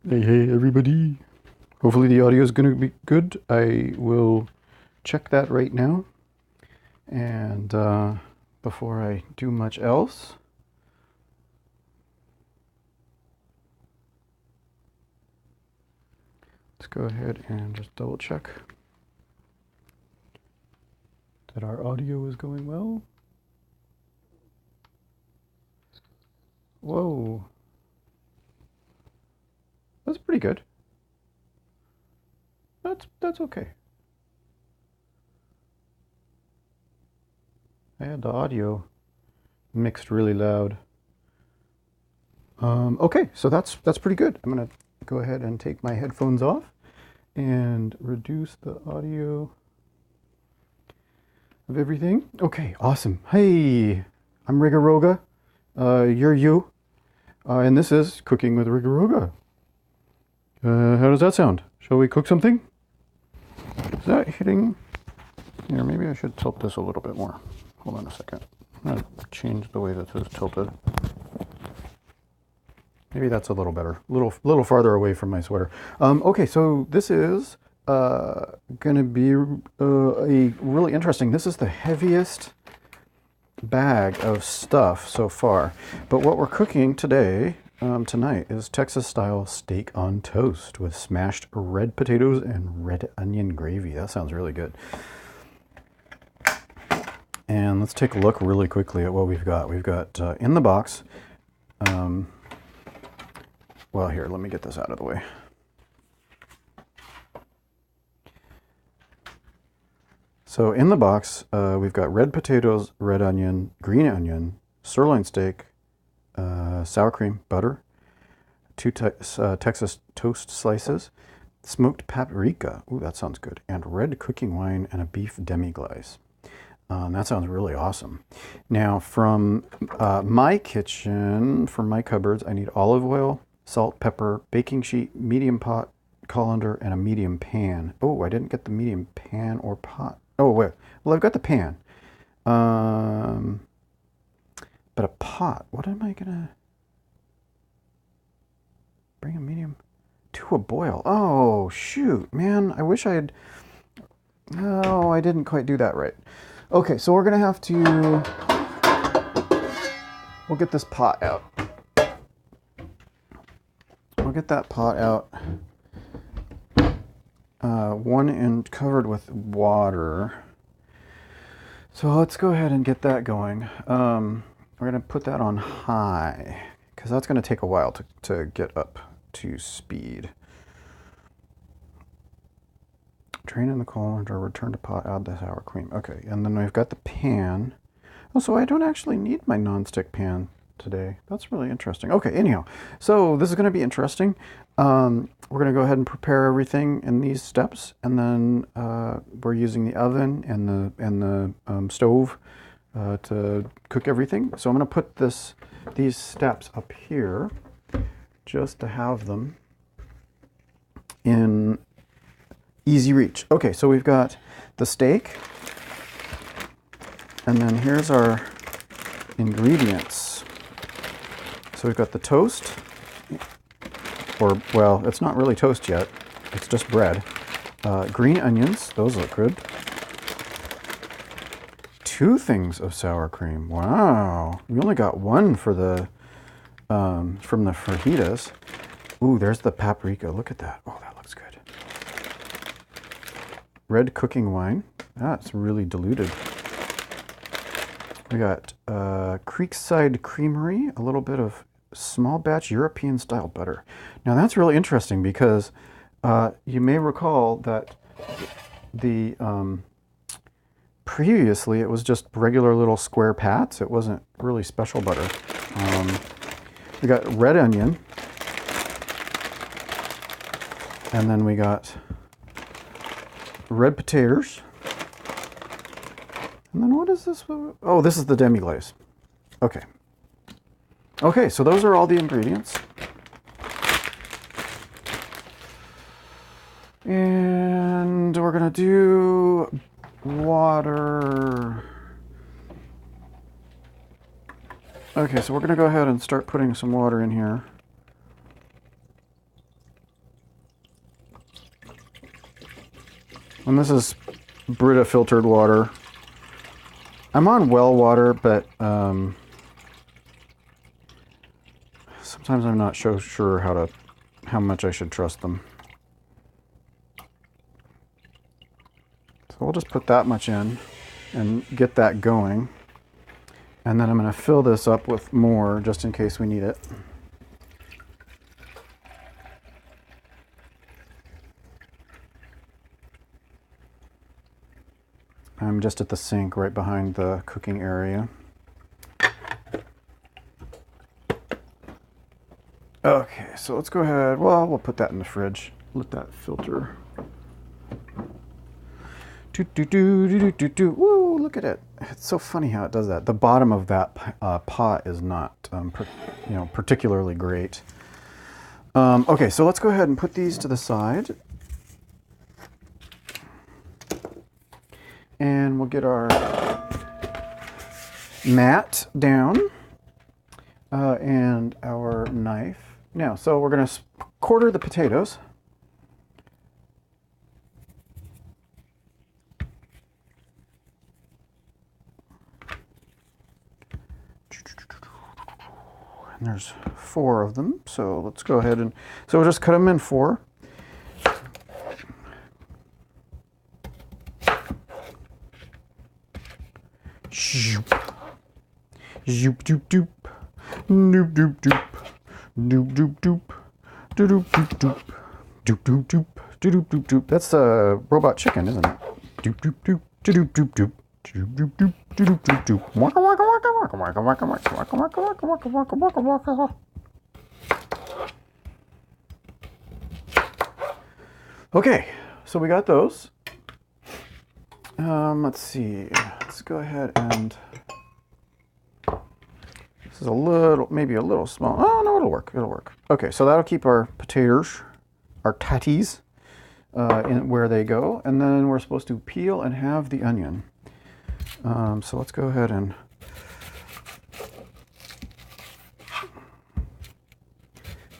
Hey, everybody. Hopefully the audio is going to be good. I will check that right now. And before I do much else, let's go ahead and just double check that our audio is going well. Whoa. That's pretty good. That's okay. I had the audio mixed really loud. Okay, so that's pretty good. I'm gonna go ahead and take my headphones off and reduce the audio of everything. Okay, awesome. Hey, I'm Rigaroga. You're you. And this is Cooking with Rigaroga. How does that sound? Shall we cook something? Is that hitting? Here, maybe I should tilt this a little bit more. Hold on a second. I'm gonna change the way that this is tilted. Maybe that's a little better. Little farther away from my sweater. Okay, so this is gonna be a really interesting. This is the heaviest bag of stuff so far. But what we're cooking today, tonight, is Texas-style steak on toast with smashed red potatoes and red onion gravy. That sounds really good. And let's take a look really quickly at what we've got. We've got in the box. Well, here, let me get this out of the way. So in the box, we've got red potatoes, red onion, green onion, sirloin steak, sour cream, butter, two Texas toast slices, smoked paprika, ooh, that sounds good, and red cooking wine and a beef demi-glace. That sounds really awesome. Now, from my kitchen, from my cupboards, I need olive oil, salt, pepper, baking sheet, medium pot, colander, and a medium pan. Oh, I didn't get the medium pan or pot. Oh, wait. Well, I've got the pan. But a pot. What am I gonna bring a medium to a boil? Oh, shoot, man. I wish I had. Oh, I didn't quite do that right. Okay, so we're gonna have to. We'll get this pot out. We'll get that pot out. One and covered with water. So let's go ahead and get that going. We're gonna put that on high because that's gonna take a while to get up to speed. Drain in the colander, return to pot, add the sour cream. Okay, and then we've got the pan. Oh, so I don't actually need my nonstick pan today. That's really interesting. Okay, anyhow, so this is going to be interesting. We're going to go ahead and prepare everything in these steps, and then we're using the oven and the stove to cook everything. So I'm going to put these steps up here just to have them in easy reach. Okay, so we've got the steak, and then here's our ingredients. So we've got the toast, or, well, it's not really toast yet, it's just bread. Green onions, those look good. 2 things of sour cream, wow. We only got one for the, from the fajitas. Ooh, there's the paprika, look at that. Oh, that looks good. Red cooking wine, that's really diluted. We got Creekside Creamery, a little bit of small batch European style butter. Now that's really interesting because you may recall that the previously it was just regular little square pats. It wasn't really special butter. We got red onion, and then we got red potatoes. And then what is this? Oh, this is the demi-glace. Okay. Okay, so those are all the ingredients. And we're gonna do water. Okay, so we're gonna go ahead and start putting some water in here. And this is Brita filtered water. I'm on well water, but sometimes I'm not so sure how much I should trust them. So we'll just put that much in and get that going. And then I'm going to fill this up with more just in case we need it. I'm just at the sink right behind the cooking area. Okay, so let's go ahead. Well, we'll put that in the fridge. Let that filter. Woo, look at it. It's so funny how it does that. The bottom of that pot is not particularly great. Okay, so let's go ahead and put these to the side. And we'll get our mat down and our knife. Now, so we're going to quarter the potatoes. And there's 4 of them, so let's go ahead and, so we'll just cut them in 4. Zoop. Zoop doop doop. Doop doop doop. Doop doop doop. Doop doop doop. Doop doop doop. Doop doop doop. That's a robot chicken, isn't it? Doop doop doop. Doop doop doop. Doop doop doop. Doop doop doop. Waka waka waka waka waka waka waka waka waka waka waka waka waka waka. Okay, so we got those. Let's see. Let's go ahead and. This is a little, maybe a little small. Oh no, it'll work. It'll work. Okay, so that'll keep our potatoes, our tatties, in where they go, and then we're supposed to peel and have the onion. So let's go ahead and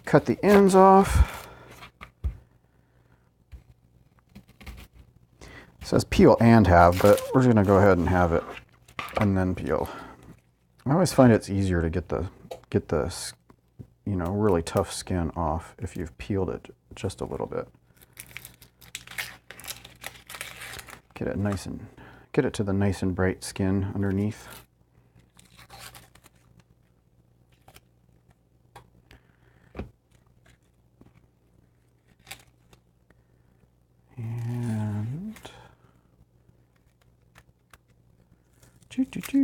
cut the ends off. It says peel and have, but we're just gonna go ahead and have it and then peel. I always find it's easier to get the really tough skin off if you've peeled it just a little bit. Get it to the nice and bright skin underneath. And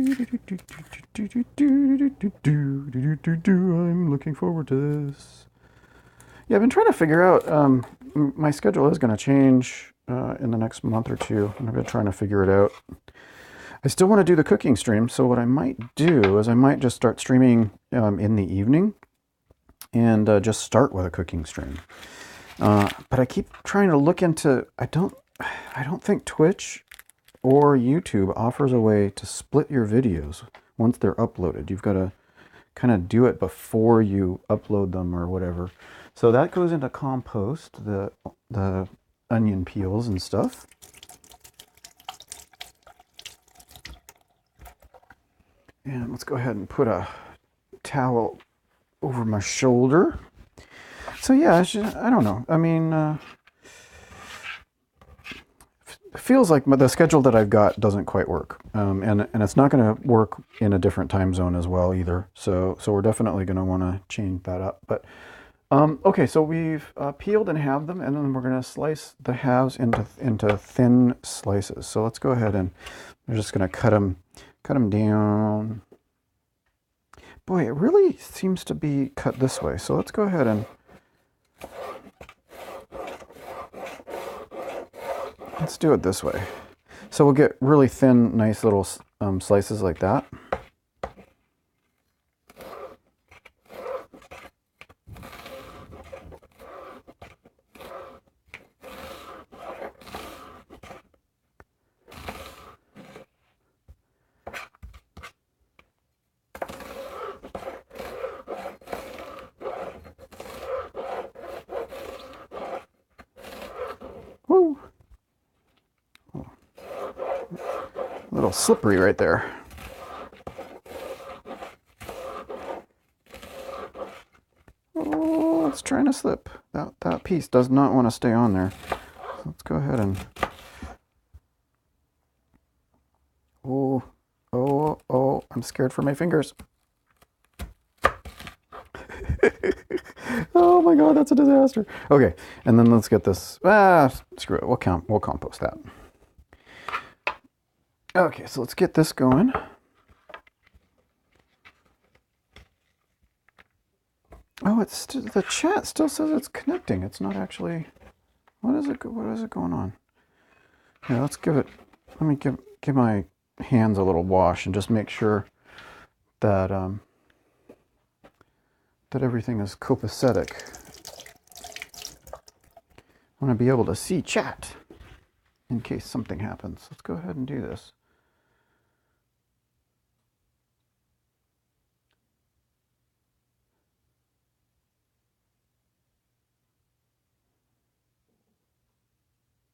I'm looking forward to this. Yeah, I've been trying to figure out, my schedule is going to change in the next month or two, and I've been trying to figure it out. I still want to do the cooking stream, so what I might do is I might just start streaming in the evening and just start with a cooking stream. But I keep trying to look into, I don't think Twitch or YouTube offers a way to split your videos once they're uploaded. You've got to kind of do it before you upload them or whatever. So that goes into compost, the onion peels and stuff. And let's go ahead and put a towel over my shoulder. So yeah, I don't know. I mean, it feels like the schedule that I've got doesn't quite work, and it's not going to work in a different time zone as well either. So we're definitely going to want to change that up. But okay, so we've peeled and halved them, and then we're going to slice the halves into thin slices. So let's go ahead and we're just going to cut them down. Boy, it really seems to be cut this way. So let's go ahead and let's do it this way. So we'll get really thin, nice little slices like that. Woo! little slippery right there. Oh, it's trying to slip. That piece does not want to stay on there. So let's go ahead and... Oh, oh, oh, I'm scared for my fingers. Oh my God, that's a disaster. Okay, and then let's get this. Screw it. We'll compost that. Okay, so let's get this going. Oh, it's the chat still says it's connecting. It's not actually. What is it going on? Here, let's give it. Let me give my hands a little wash and just make sure that that everything is copacetic. I want to be able to see chat in case something happens. Let's go ahead and do this.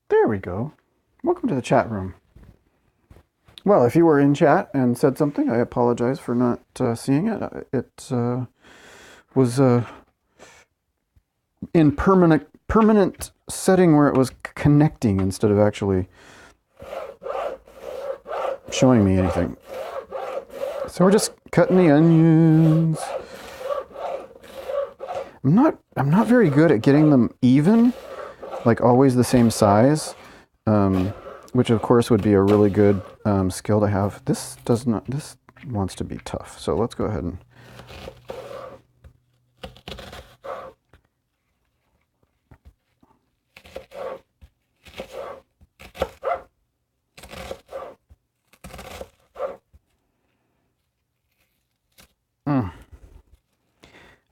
There we go. Welcome to the chat room. Well, if you were in chat and said something, I apologize for not seeing it. It was in permanent setting where it was connecting instead of actually showing me anything. So we're just cutting the onions. I'm not very good at getting them even, like always the same size, which of course would be a really good skill to have. This wants to be tough. So let's go ahead and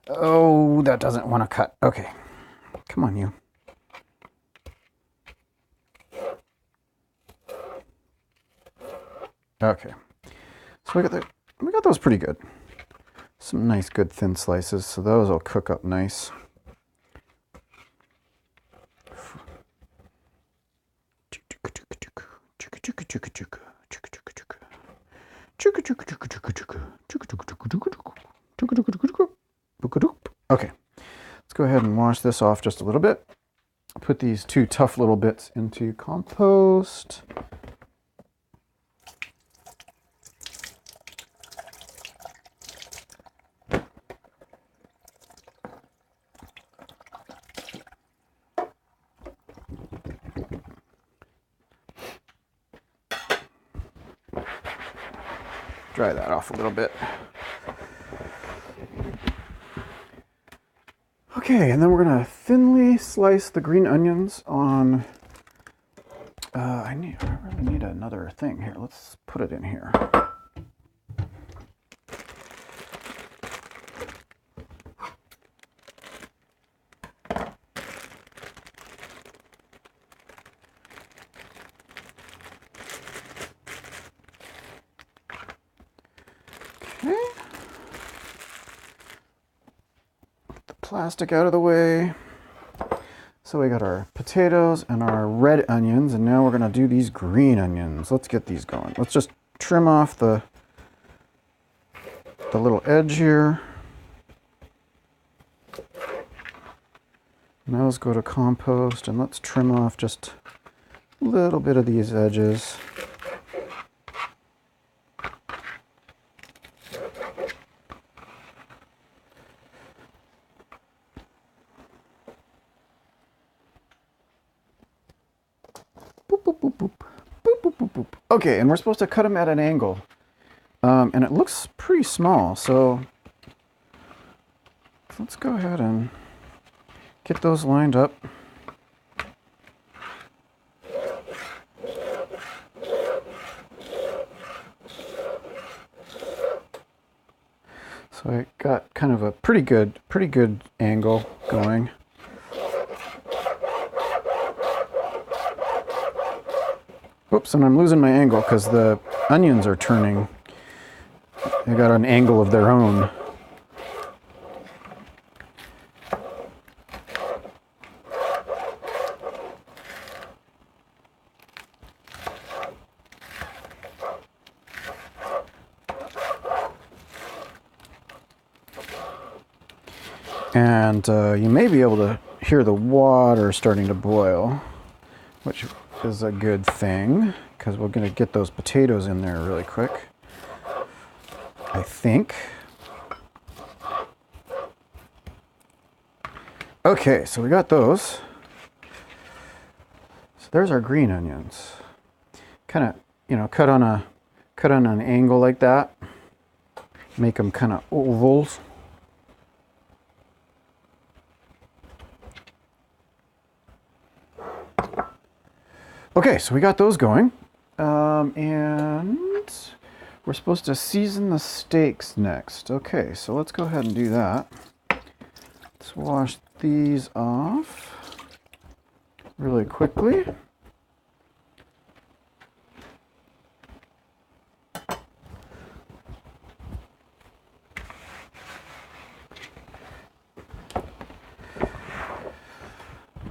Oh, that doesn't want to cut. Okay. Come on, you. Okay. So we got those pretty good. Some nice good thin slices, so those will cook up nice. Okay, let's go ahead and wash this off just a little bit. Put these two tough little bits into compost. Dry that off a little bit. Okay, and then we're gonna thinly slice the green onions on, I really need another thing here. Let's put it in here. Okay. Plastic out of the way. So we got our potatoes and our red onions, and now we're gonna do these green onions. Let's get these going. Let's just trim off the little edge here. Now let's go to compost and let's trim off just a little bit of these edges. Okay, and we're supposed to cut them at an angle. And it looks pretty small, so let's go ahead and get those lined up. So I got kind of a pretty good angle going. Oops, and I'm losing my angle because the onions are turning. They got an angle of their own. And you may be able to hear the water starting to boil, which is a good thing because we're going to get those potatoes in there really quick, I think. Okay, so we got those. So there's our green onions. Kind of, cut on an angle like that. Make them kind of ovals. Okay, so we got those going. And we're supposed to season the steaks next. Okay, so let's go ahead and do that. Let's wash these off really quickly.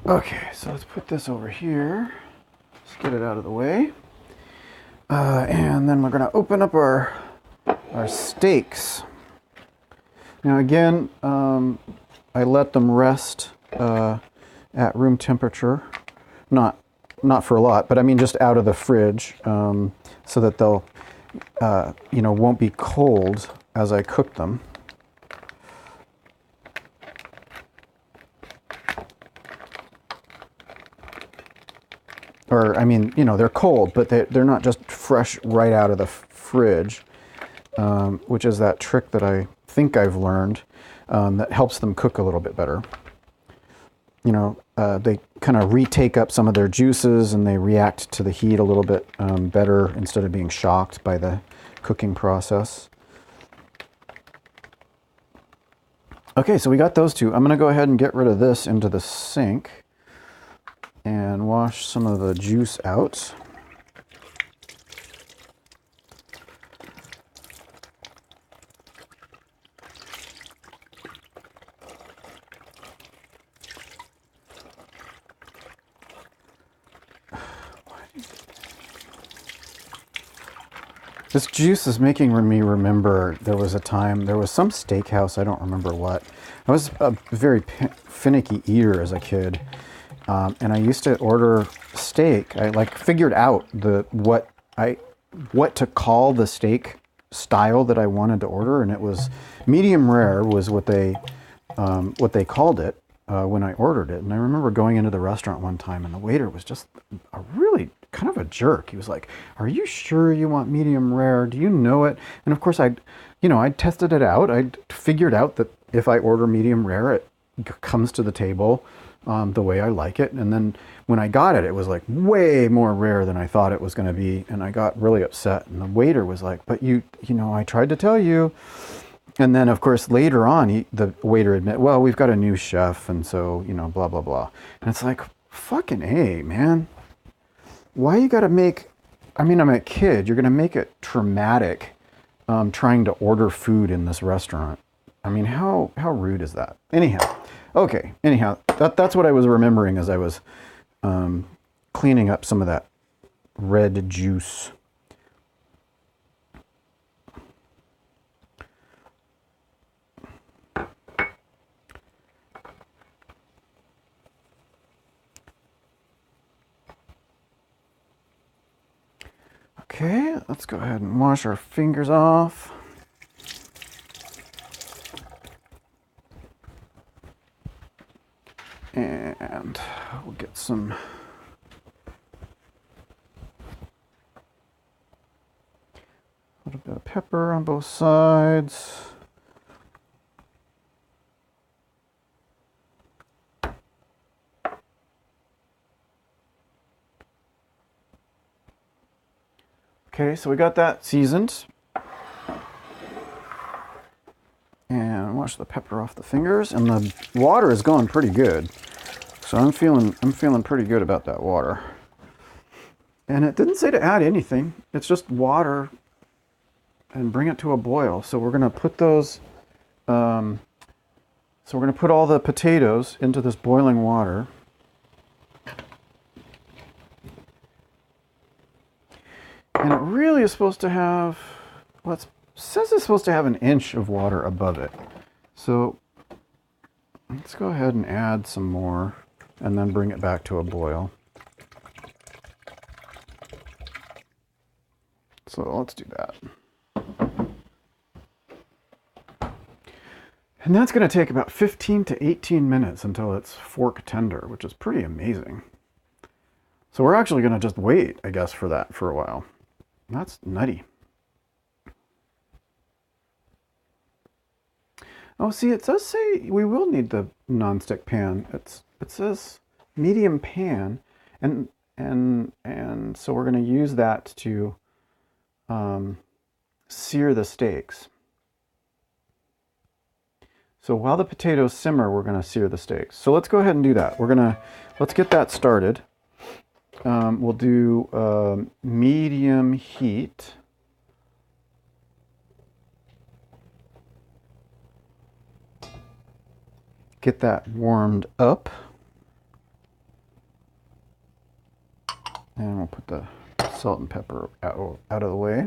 Okay, so let's put this over here. Let's get it out of the way. And then we're going to open up our steaks. Now again, I let them rest at room temperature. Not for a lot, but I mean just out of the fridge, so that they'll, won't be cold as I cook them. Or, I mean, they're cold, but they're not just fresh right out of the fridge, which is that trick that I think I've learned that helps them cook a little bit better. They kind of retake up some of their juices and they react to the heat a little bit better instead of being shocked by the cooking process. Okay, so we got those two. I'm going to go ahead and get rid of this into the sink and wash some of the juice out. This juice is making me remember there was a time, there was some steakhouse, I don't remember what. I was a very finicky eater as a kid. And I used to order steak. I figured out what to call the steak style that I wanted to order, and it was medium rare was what they called it when I ordered it. And I remember going into the restaurant one time, and the waiter was just a really kind of a jerk. He was like, "Are you sure you want medium rare? Do you know it?" And of course, I tested it out. I figured out that if I order medium rare, it comes to the table the way I like it. And then when I got it, it was like way more rare than I thought it was going to be. And I got really upset. And the waiter was like, "But I tried to tell you." And then of course, later on, the waiter admitted, "Well, we've got a new chef. And so, blah, blah, blah." And it's like, fucking A, man. Why you got to make, I'm a kid. You're going to make it traumatic trying to order food in this restaurant. I mean, how rude is that? Anyhow, that's what I was remembering as I was cleaning up some of that red juice. Okay, let's go ahead and wash our fingers off. And we'll get some a little bit of pepper on both sides. Okay, so we got that seasoned. And wash the pepper off the fingers, and the water is going pretty good. So I'm feeling pretty good about that water. And it didn't say to add anything. It's just water and bring it to a boil. So we're gonna put those so we're gonna put all the potatoes into this boiling water. And it really is supposed to have, well, it says it's supposed to have an inch of water above it. So Let's go ahead and add some more and then bring it back to a boil. So let's do that. And that's going to take about 15 to 18 minutes until it's fork tender, which is pretty amazing. So we're actually going to just wait, I guess, for that for a while. That's nutty. Oh, see, it does say we will need the nonstick pan. It says medium pan, and so we're going to use that to sear the steaks. So while the potatoes simmer, we're going to sear the steaks. So let's go ahead and do that. Let's get that started. We'll do medium heat. Get that warmed up. And we'll put the salt and pepper out of the way.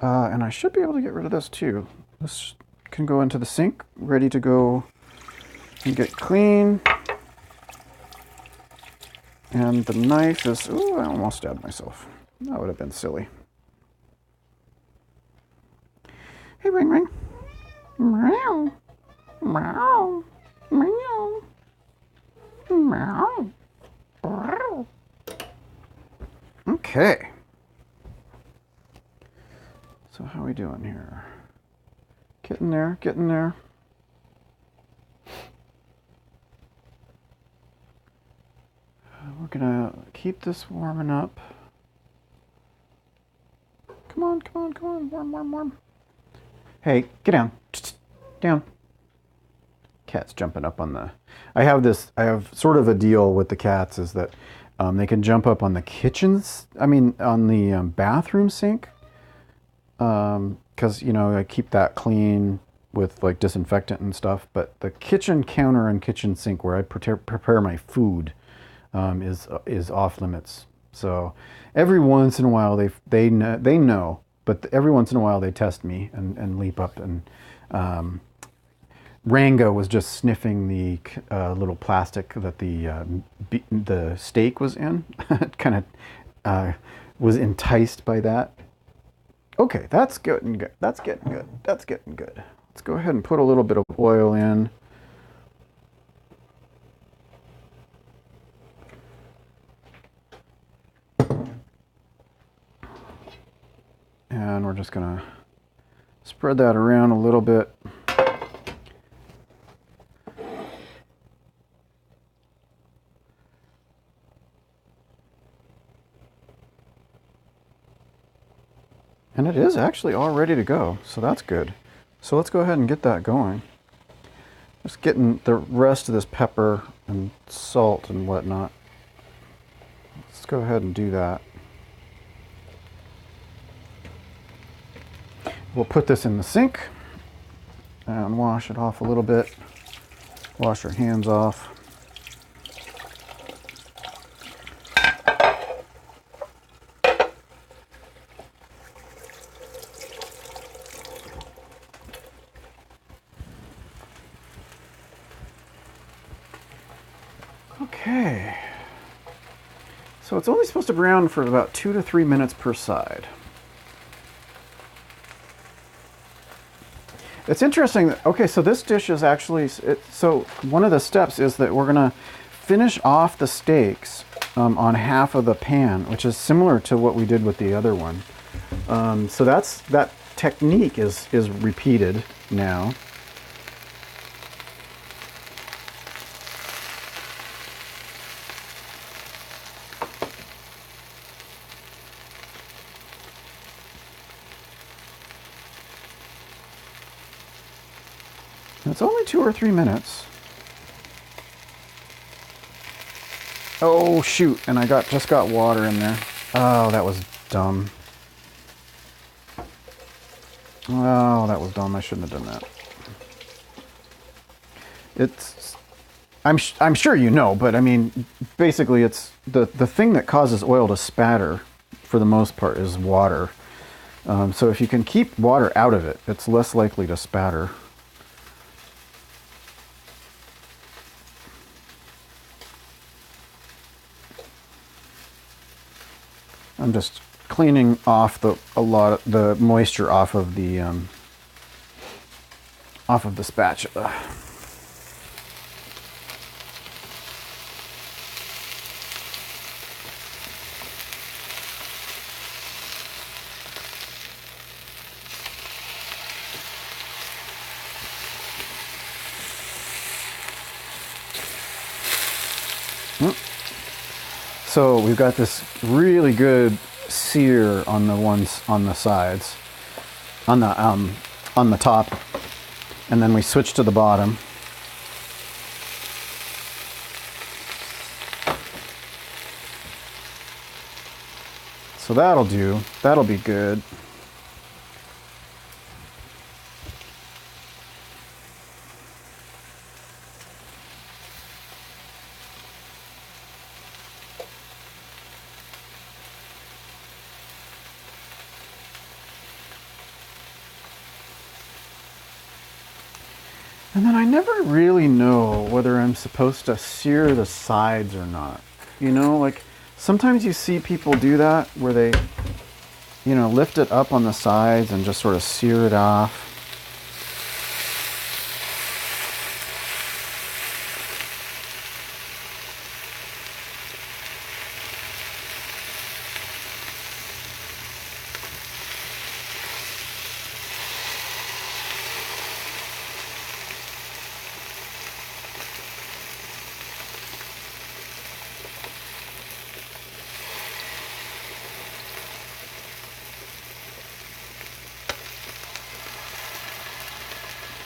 And I should be able to get rid of this too. This can go into the sink, ready to go and get clean. And the knife is, ooh, I almost stabbed myself. That would have been silly. Hey, Ring Ring. Meow. Meow. Meow. Meow. Meow. Okay. So how are we doing here? Getting there, getting there. We're gonna keep this warming up. Come on, come on, come on, warm, warm, warm. Hey, get down, down. Cat's jumping up on the, I have sort of a deal with the cats is that they can jump up on the kitchens, on the bathroom sink. Because, I keep that clean with like disinfectant and stuff, but the kitchen counter and kitchen sink where I prepare my food is off limits. So every once in a while they know, but every once in a while they test me and leap up, and Rango was just sniffing the little plastic that the steak was in. Kind of was enticed by that. Okay, that's good and good. That's getting good. That's getting good. Let's go ahead and put a little bit of oil in. And we're just gonna spread that around a little bit. And it is actually all ready to go, so that's good. So let's go ahead and get that going. Just getting the rest of this pepper and salt and whatnot. Let's go ahead and do that. We'll put this in the sink and wash it off a little bit. Wash our hands off. Okay, so it's only supposed to brown for about 2 to 3 minutes per side. It's interesting that, okay, so this dish is actually, so one of the steps is that we're gonna finish off the steaks on half of the pan, which is similar to what we did with the other one. So that technique is repeated now. It's only 2 or 3 minutes. Oh shoot, and I just got water in there. Oh, that was dumb. Oh, that was dumb. I shouldn't have done that. I'm sure you know, but basically it's the thing that causes oil to spatter for the most part is water. So if you can keep water out of it, it's less likely to spatter. I'm just cleaning off a lot of the moisture off of the spatula. So we've got this really good sear on the ones on the sides, on the top, and then we switch to the bottom. So that'll do. That'll be good. And then I never really know whether I'm supposed to sear the sides or not. You know, like sometimes you see people do that where they, you know, lift it up on the sides and just sort of sear it off.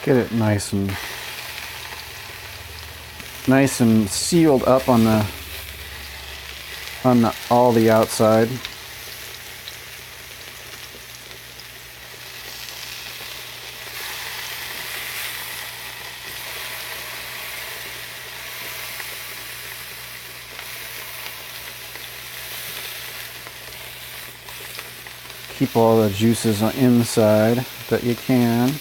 Get it nice and sealed up on all the outside. Keep all the juices on inside that you can.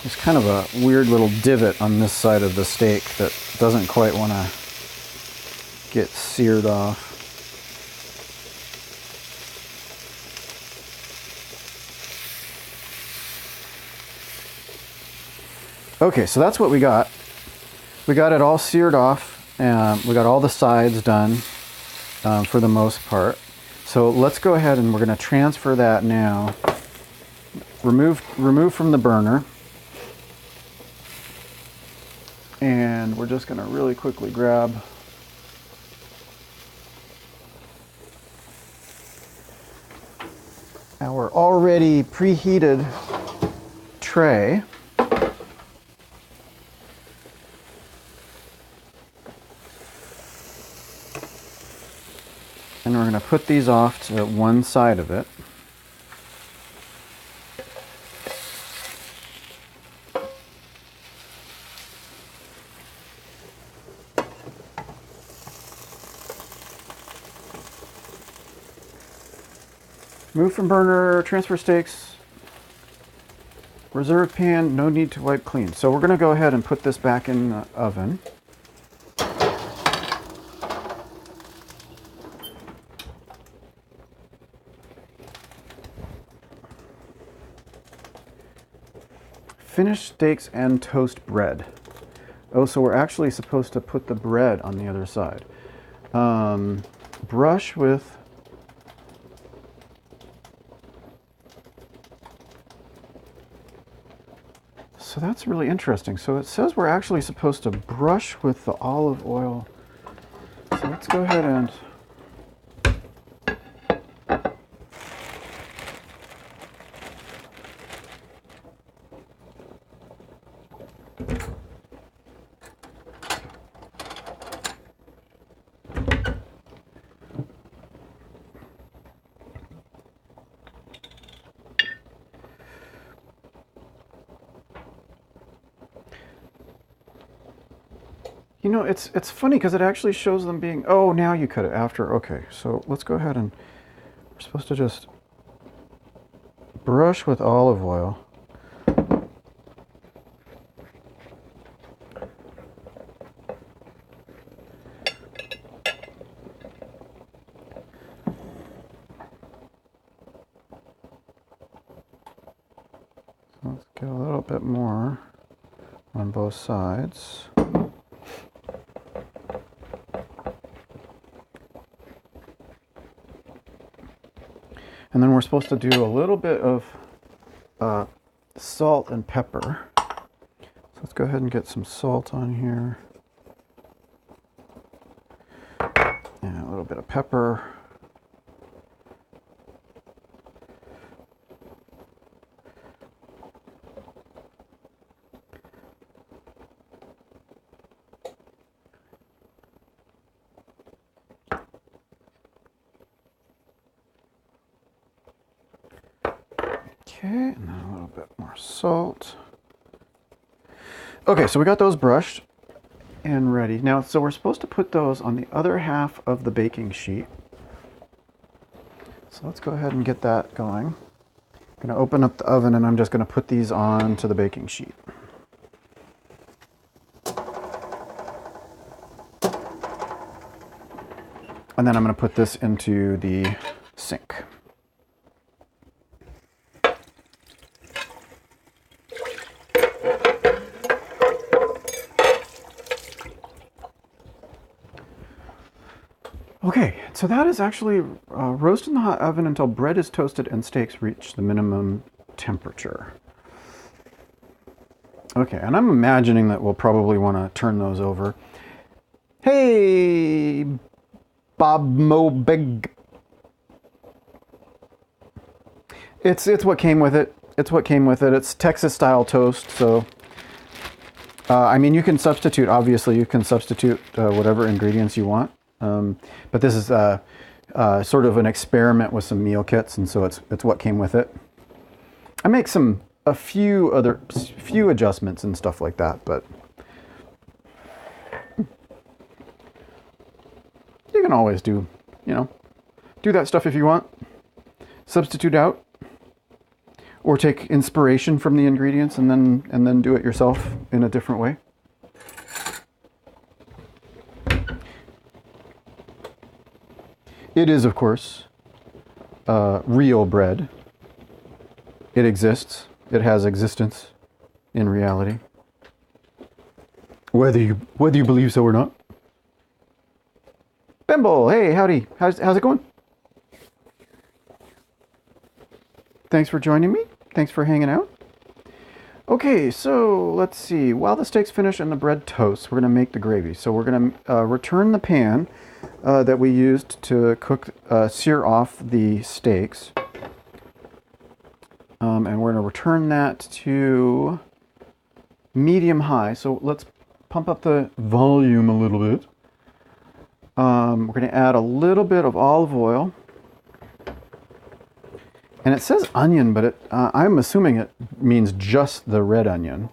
There's kind of a weird little divot on this side of the steak that doesn't quite want to get seared off. Okay, so that's what we got. We got it all seared off, and we got all the sides done for the most part. So let's go ahead and we're going to transfer that now. Remove from the burner. And we're just going to really quickly grab our already preheated tray. And we're going to put these off to one side of it. Remove from burner, transfer steaks, reserve pan, no need to wipe clean. So we're going to go ahead and put this back in the oven. Finished steaks and toast bread. Oh, so we're actually supposed to put the bread on the other side. Brush with So that's really interesting. So it says we're actually supposed to brush with the olive oil. So let's go ahead and You know, it's funny because it actually shows them being, oh, now you cut it after. Okay, so let's go ahead and we're supposed to just brush with olive oil. Let's get a little bit more on both sides. And then we're supposed to do a little bit of salt and pepper. So let's go ahead and get some salt on here. And a little bit of pepper. Okay, and then a little bit more salt. Okay, so we got those brushed and ready. Now, so we're supposed to put those on the other half of the baking sheet. So let's go ahead and get that going. I'm going to open up the oven and I'm just going to put these onto the baking sheet. And then I'm going to put this into the sink. Okay, so that is actually roast in the hot oven until bread is toasted and steaks reach the minimum temperature. Okay, and I'm imagining that we'll probably want to turn those over. Hey, Bob Mobig. It's what came with it. It's what came with it. It's Texas style toast, so I mean, you can substitute, obviously you can substitute whatever ingredients you want. But this is sort of an experiment with some meal kits, and so it's what came with it. I make a few adjustments and stuff like that, but you can always do that stuff if you want. Substitute out, or take inspiration from the ingredients and then do it yourself in a different way. It is, of course, real bread. It exists. It has existence in reality. Whether you believe so or not. Bimble, hey, howdy. How's it going? Thanks for joining me. Thanks for hanging out. Okay, so let's see. While the steaks finish and the bread toasts, we're going to make the gravy. So we're going to return the pan that we used to sear off the steaks. And we're going to return that to medium high. So let's pump up the volume a little bit. We're going to add a little bit of olive oil. And it says onion, but I'm assuming it means just the red onion.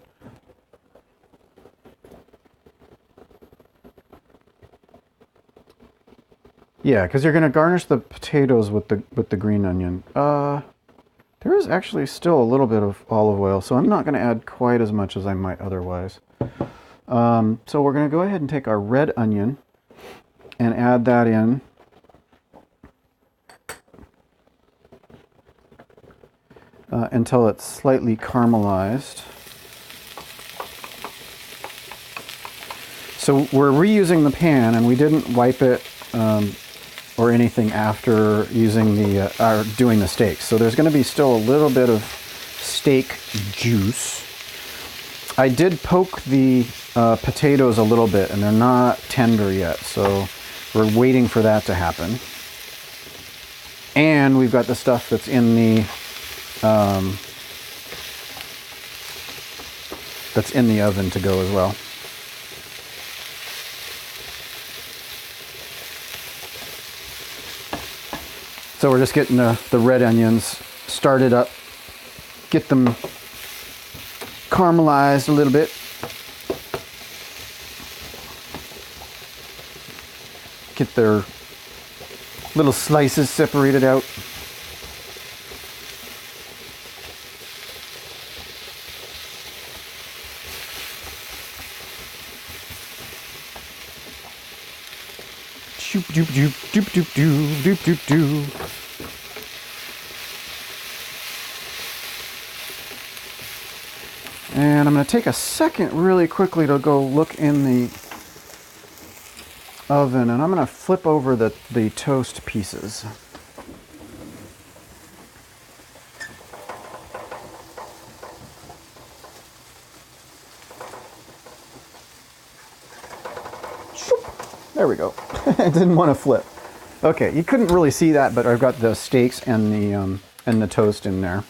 Yeah, because you're going to garnish the potatoes with the green onion. There is actually still a little bit of olive oil, so I'm not going to add quite as much as I might otherwise. So we're going to go ahead and take our red onion and add that in. Until it's slightly caramelized. So we're reusing the pan, and we didn't wipe it or anything after using doing the steaks. So there's going to be still a little bit of steak juice. I did poke the potatoes a little bit, and they're not tender yet, so we're waiting for that to happen. And we've got the stuff that's in the oven to go as well. So we're just getting the red onions started up, get them caramelized a little bit. get their little slices separated out. Doop doop doop doop doop doop doop doop doop. And I'm going to take a second really quickly to go look in the oven, and I'm going to flip over the toast pieces. There we go. I didn't want to flip. Okay, you couldn't really see that, but I've got the steaks and the toast in there.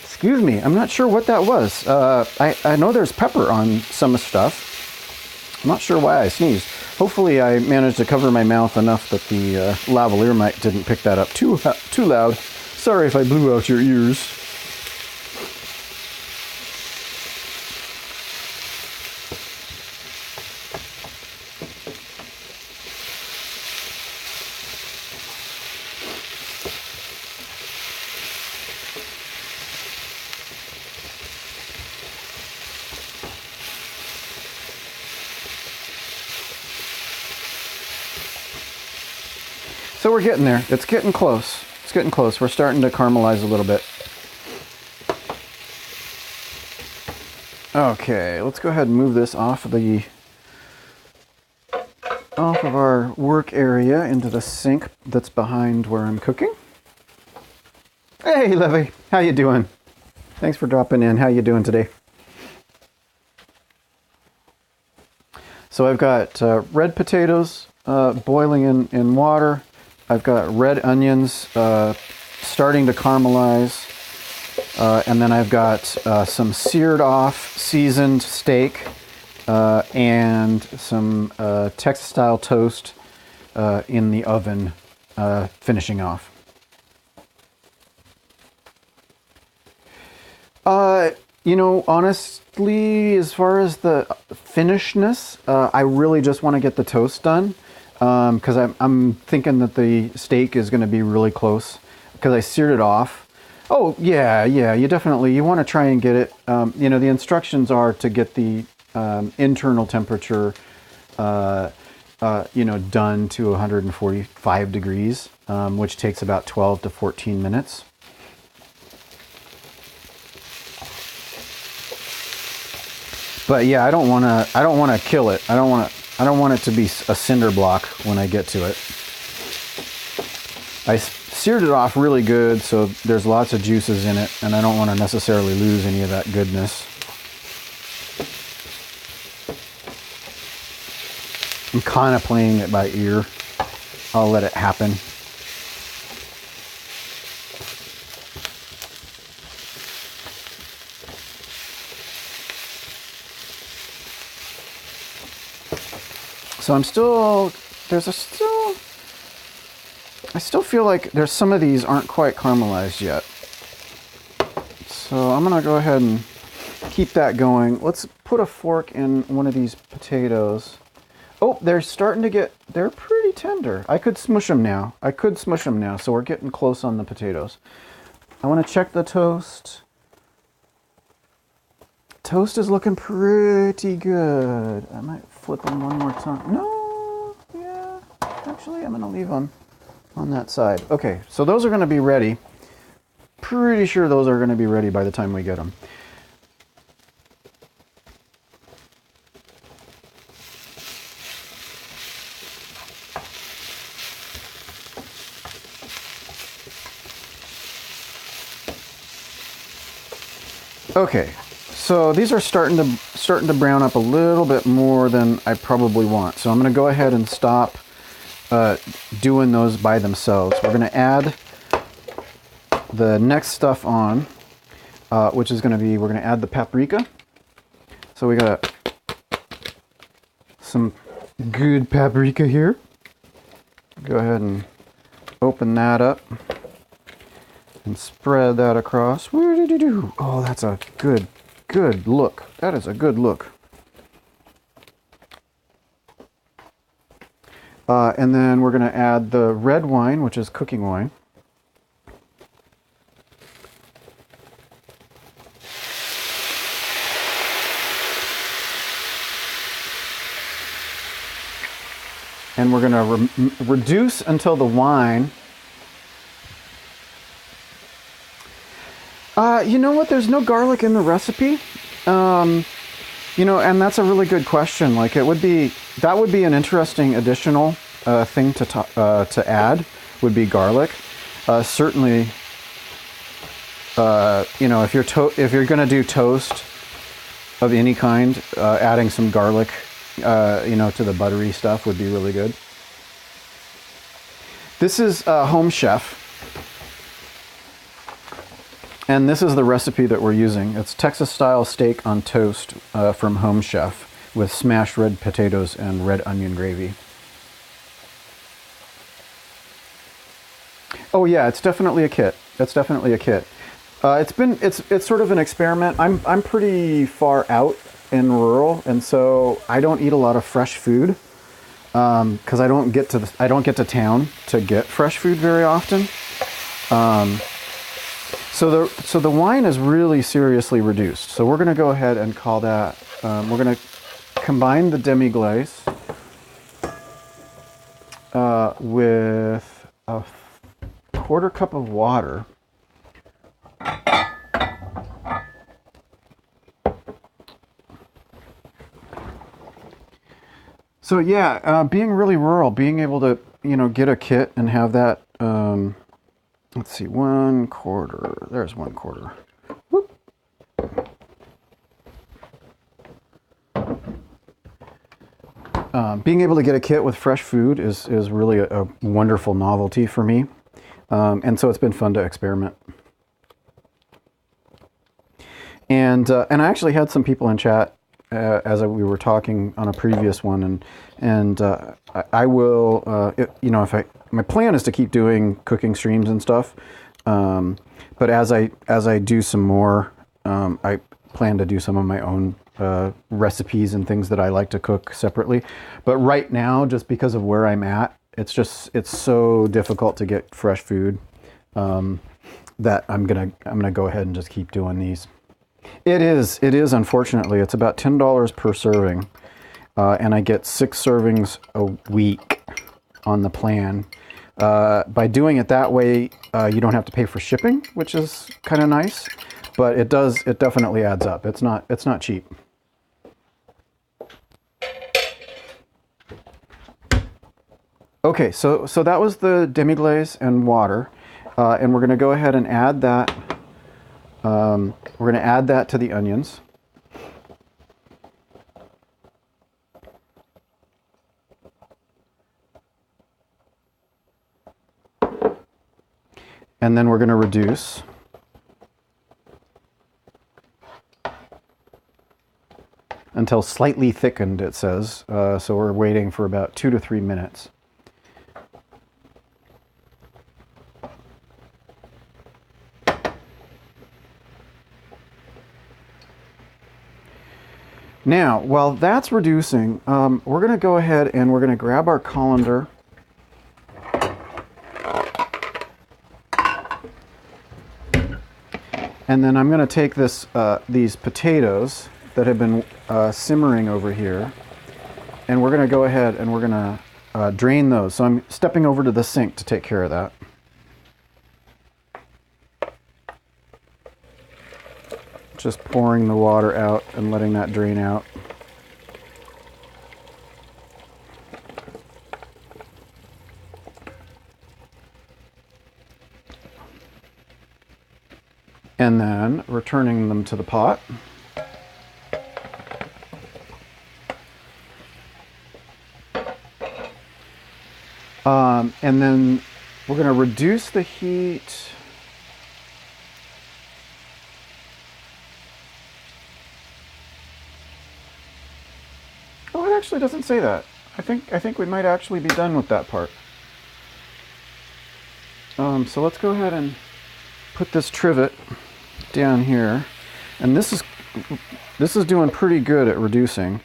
Excuse me, I'm not sure what that was. I know there's pepper on some stuff. I'm not sure why I sneezed. Hopefully I managed to cover my mouth enough that the lavalier mic didn't pick that up too loud. Sorry if I blew out your ears. So we're getting there. It's getting close. It's getting close. We're starting to caramelize a little bit. Okay, let's go ahead and move this off of our work area into the sink that's behind where I'm cooking. Hey, Levy, how you doing? Thanks for dropping in. How you doing today? So I've got red potatoes boiling in water. I've got red onions starting to caramelize. And then I've got some seared off seasoned steak and some Texas style toast in the oven finishing off. You know, honestly, as far as the finishedness, I really just want to get the toast done because I'm thinking that the steak is going to be really close because I seared it off. Oh, yeah, you want to try and get it. You know, the instructions are to get the internal temperature, you know, done to 145 degrees, which takes about 12 to 14 minutes. But yeah, I don't want to kill it. I don't want it to be a cinder block when I get to it. I seared it off really good, so there's lots of juices in it, and I don't want to necessarily lose any of that goodness. I'm kind of playing it by ear. I'll let it happen. So I still feel like there's some of these aren't quite caramelized yet. So I'm gonna go ahead and keep that going. Let's put a fork in one of these potatoes. Oh, they're pretty tender. I could smush them now. So we're getting close on the potatoes. I wanna check the toast. Toast is looking pretty good. I might flip them one more time. No, yeah, actually I'm gonna leave them on that side. Okay, so those are gonna be ready. Pretty sure those are gonna be ready by the time we get them. Okay, so these are starting to brown up a little bit more than I probably want. So I'm going to go ahead and stop doing those by themselves. We're going to add the next stuff on, which is going to be, we're going to add the paprika. So we got some good paprika here. Go ahead and open that up and spread that across. Oh, that's a good look. That is a good look. And then we're going to add the red wine, which is cooking wine. And we're going to reduce until the wine. You know what? There's no garlic in the recipe. You know, and that's a really good question. Like, that would be an interesting additional thing to add. Would be garlic. Certainly, you know, if you're going to do toast of any kind, adding some garlic, you know, to the buttery stuff would be really good. This is Home Chef. And this is the recipe that we're using. It's Texas-style steak on toast from Home Chef with smashed red potatoes and red onion gravy. Oh yeah, it's definitely a kit. That's definitely a kit. It's sort of an experiment. I'm pretty far out in rural, and so I don't eat a lot of fresh food because I don't get to town to get fresh food very often. So the wine is really seriously reduced. So we're going to go ahead and call that. We're going to combine the demi-glace with a quarter cup of water. So yeah, being really rural, being able to, you know, get a kit and have that. Let's see, 1/4. There's 1/4. Whoop. Being able to get a kit with fresh food is really a wonderful novelty for me, and so it's been fun to experiment. And I actually had some people in chat as we were talking on a previous one, and I will, you know, my plan is to keep doing cooking streams and stuff, but as I do some more, I plan to do some of my own recipes and things that I like to cook separately. But right now, just because of where I'm at, it's so difficult to get fresh food that I'm gonna go ahead and just keep doing these. It is unfortunately. It's about $10 per serving, and I get 6 servings a week on the plan. By doing it that way, you don't have to pay for shipping, which is kind of nice, but it definitely adds up. It's not cheap. Okay, so that was the demi-glace and water, and we're going to go ahead and add that. We're going to add that to the onions. And then we're going to reduce. Until slightly thickened, it says. So we're waiting for about 2 to 3 minutes. Now, while that's reducing, we're going to go ahead and we're going to grab our colander. And then I'm going to take these potatoes that have been simmering over here, and we're going to go ahead and we're going to drain those. So I'm stepping over to the sink to take care of that. Just pouring the water out and letting that drain out. And then returning them to the pot. And then we're going to reduce the heat. Oh, it actually doesn't say that. I think we might actually be done with that part. So let's go ahead and put this trivet down here, and this is doing pretty good at reducing.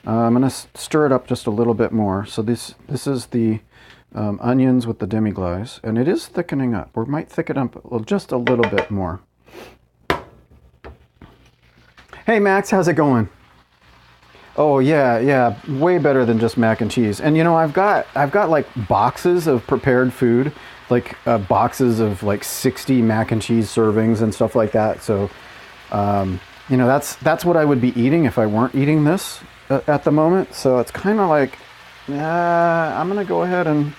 I'm going to stir it up just a little bit more. So this is the onions with the demi-glace, and it is thickening up. We might thicken up just a little bit more. Hey Max, how's it going? Oh yeah, way better than just mac and cheese. And you know, I've got like boxes of prepared food, like boxes of like 60 mac and cheese servings and stuff like that. So, you know, that's what I would be eating if I weren't eating this at the moment. So it's kind of like, I'm gonna go ahead and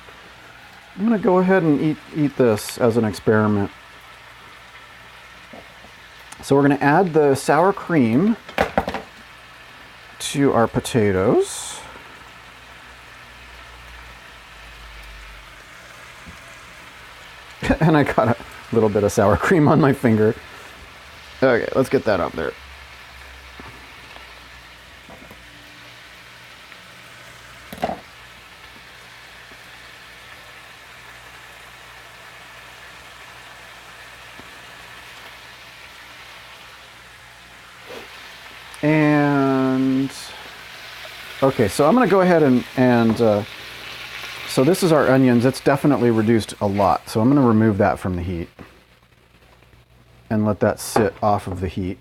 eat this as an experiment. So we're gonna add the sour cream to our potatoes. And I got a little bit of sour cream on my finger. Okay, let's get that up there. And okay, so I'm going to go ahead and so this is our onions. It's definitely reduced a lot. So I'm going to remove that from the heat and let that sit off of the heat.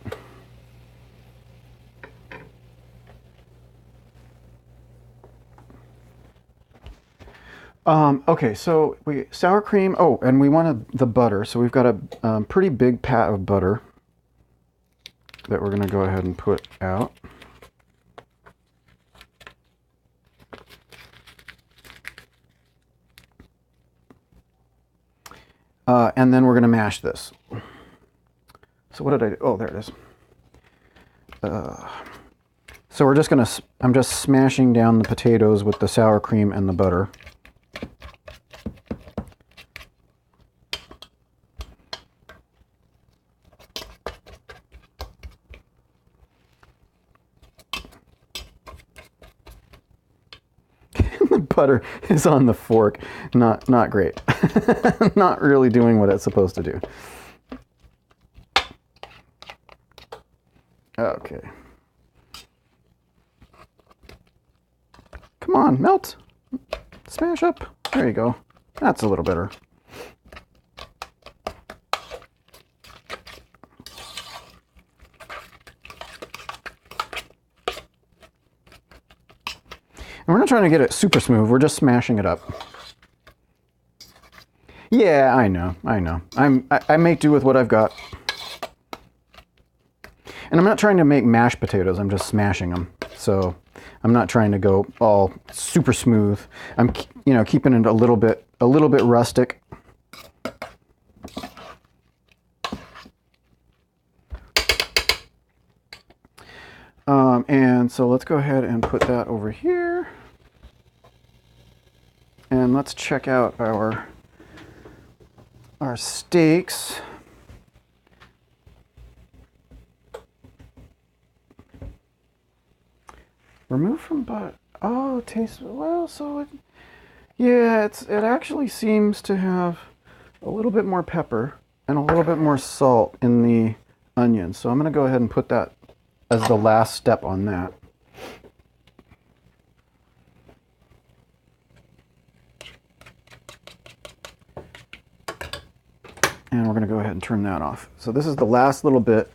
Okay, so sour cream. Oh, and we wanted the butter. So we've got a pretty big pat of butter that we're going to go ahead and put out. And then we're going to mash this. So what did I do? Oh, there it is. So we're just going to, I'm just smashing down the potatoes with the sour cream and the butter. The butter is on the fork. Not great. Not really doing what it's supposed to do. Okay. Come on, melt. Smash up. There you go. That's a little better. And we're not trying to get it super smooth, we're just smashing it up. Yeah, I know. I make do with what I've got. And I'm not trying to make mashed potatoes, I'm just smashing them. So I'm not trying to go all super smooth. I'm, you know, keeping it a little bit rustic. And so let's go ahead and put that over here. And let's check out our steaks. Remove from butter. Oh, it tastes well. So it, yeah, it actually seems to have a little bit more pepper and a little bit more salt in the onion. So I'm going to go ahead and put that as the last step on that. And we're going to go ahead and turn that off. So this is the last little bit.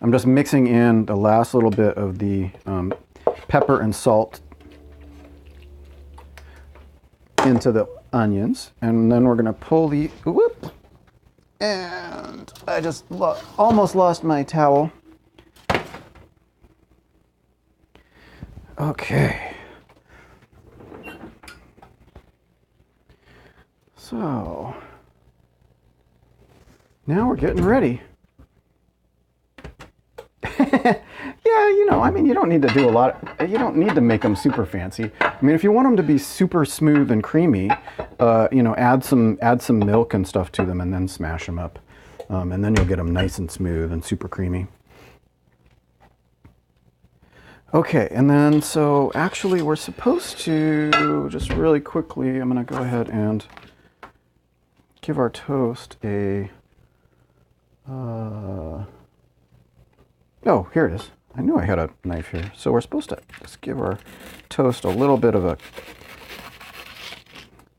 I'm just mixing in the last little bit of the pepper and salt into the onions. And then we're going to pull the, whoop, and I just almost lost my towel. Okay. So now we're getting ready. Yeah, you know, I mean, you don't need to do a lot. You don't need to make them super fancy. I mean, if you want them to be super smooth and creamy, you know, add some milk and stuff to them and then smash them up. And then you'll get them nice and smooth and super creamy. Okay, and then so actually we're supposed to, just really quickly, I'm going to go ahead and give our toast a... oh, here it is. I knew I had a knife here. So we're supposed to just give our toast a little bit of a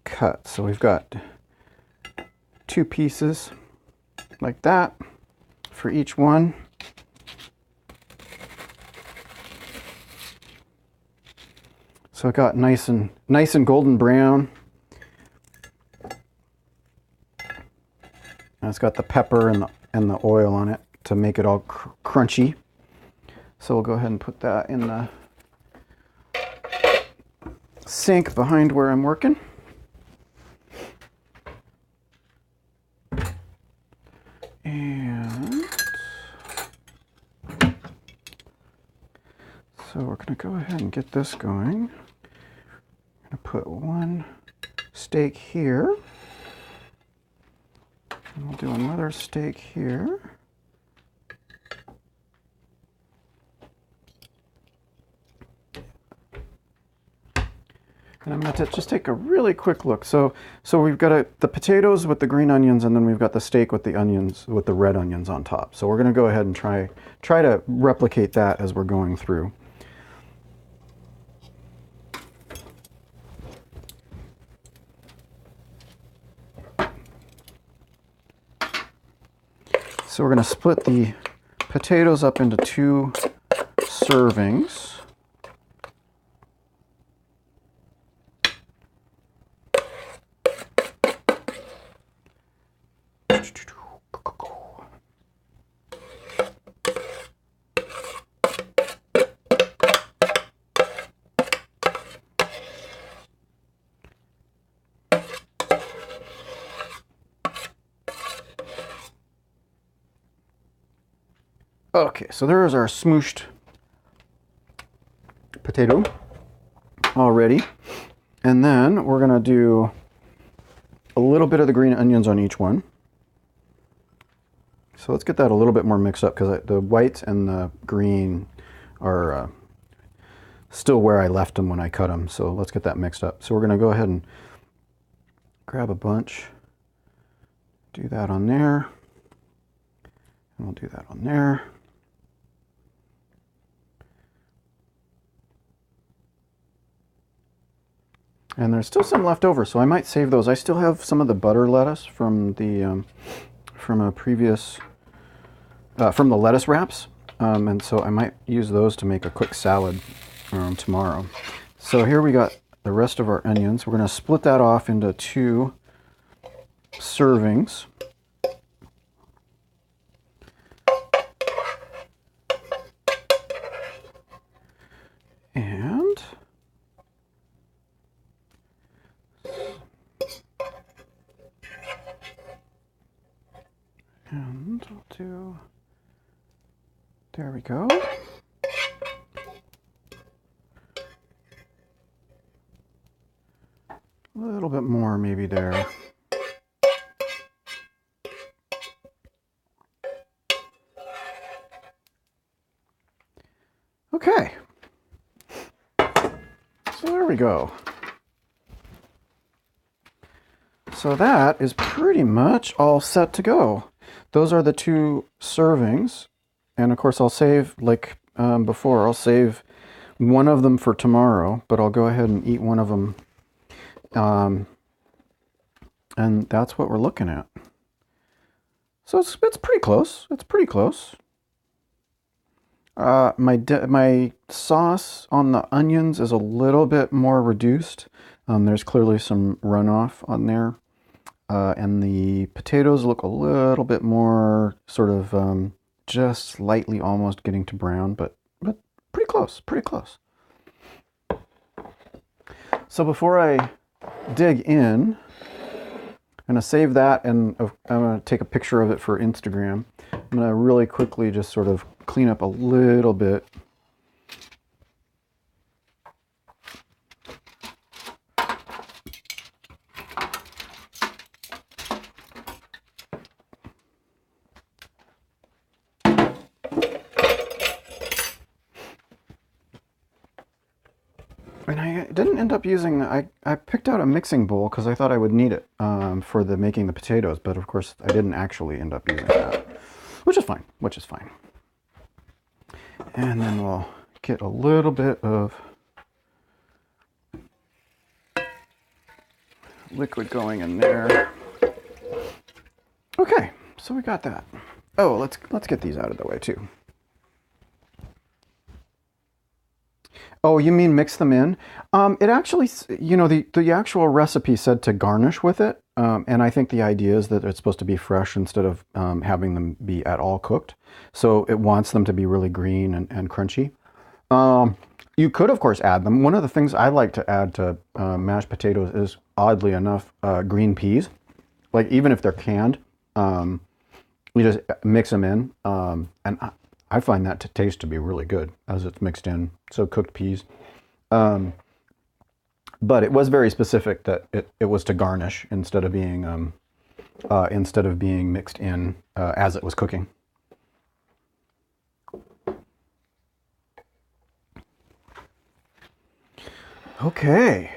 cut. So we've got 2 pieces like that for each one. So it got nice and golden brown. And it's got the pepper and the oil on it to make it all crunchy. So we'll go ahead and put that in the sink behind where I'm working. And so we're going to go ahead and get this going. I'm going to put 1 steak here. And we'll do another steak here. And I'm going to just take a really quick look. So we've got the potatoes with the green onions, and then we've got the steak with the onions, with the red onions on top. So we're going to go ahead and try to replicate that as we're going through. So we're going to split the potatoes up into 2 servings. Okay, so there is our smooshed potato already. And then we're going to do a little bit of the green onions on each one. So let's get that a little bit more mixed up, because the white and the green are still where I left them when I cut them. So let's get that mixed up. So we're going to go ahead and grab a bunch, do that on there, and we'll do that on there. And there's still some left over, so I might save those. I still have some of the butter lettuce from the from a previous from the lettuce wraps, and so I might use those to make a quick salad tomorrow. So here we got the rest of our onions. We're going to split that off into 2 servings. And we'll do, there we go. A little bit more maybe there. Okay. So there we go. So that is pretty much all set to go. Those are the 2 servings. And of course I'll save, like before, I'll save one of them for tomorrow, but I'll go ahead and eat one of them. And that's what we're looking at. So it's pretty close. It's pretty close. My sauce on the onions is a little bit more reduced. There's clearly some runoff on there. And the potatoes look a little bit more sort of just slightly almost getting to brown, but pretty close, pretty close. So before I dig in, I'm going to save that, and I'm going to take a picture of it for Instagram. I'm going to really quickly just sort of clean up a little bit. And I didn't end up using, I picked out a mixing bowl because I thought I would need it for the making the potatoes, but of course I didn't actually end up using that, which is fine, which is fine. And then we'll get a little bit of liquid going in there. Okay, so we got that. Oh, let's get these out of the way too. Oh, you mean mix them in? It actually, you know, the actual recipe said to garnish with it, and I think the idea is that it's supposed to be fresh instead of having them be at all cooked. So it wants them to be really green and crunchy. You could, of course, add them. One of the things I like to add to mashed potatoes is, oddly enough, green peas. Like even if they're canned, you just mix them in, and I find that to taste to be really good as it's mixed in. So cooked peas. But it was very specific that it was to garnish instead of being mixed in as it was cooking. Okay.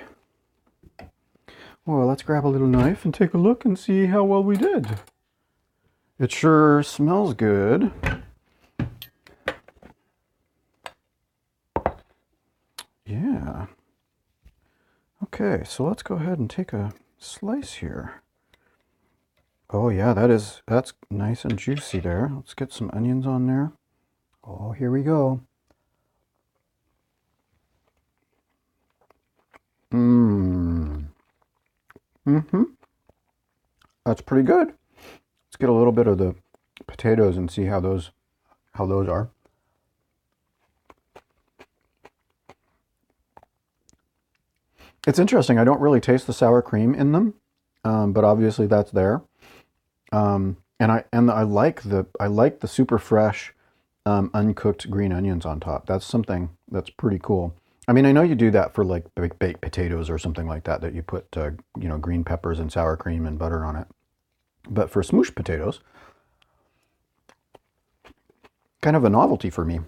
Well, let's grab a little knife and take a look and see how well we did. It sure smells good. Yeah. Okay, so let's go ahead and take a slice here. Oh yeah, that's nice and juicy there. Let's get some onions on there. Oh, here we go. Mmm. Mm-hmm. That's pretty good. Let's get a little bit of the potatoes and see how those are. It's interesting. I don't really taste the sour cream in them, but obviously that's there. And I like the super fresh, uncooked green onions on top. That's something that's pretty cool. I mean, I know you do that for like baked potatoes or something like that, that you put you know, green peppers and sour cream and butter on it. But for smooshed potatoes, kind of a novelty for me.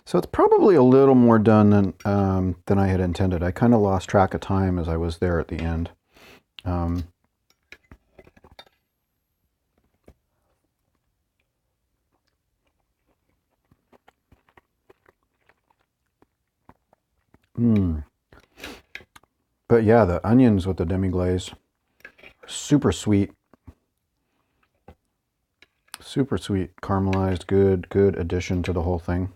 So it's probably a little more done than I had intended. I kind of lost track of time as I was there at the end. But yeah, the onions with the demi-glaze, super sweet. Super sweet, caramelized, good addition to the whole thing.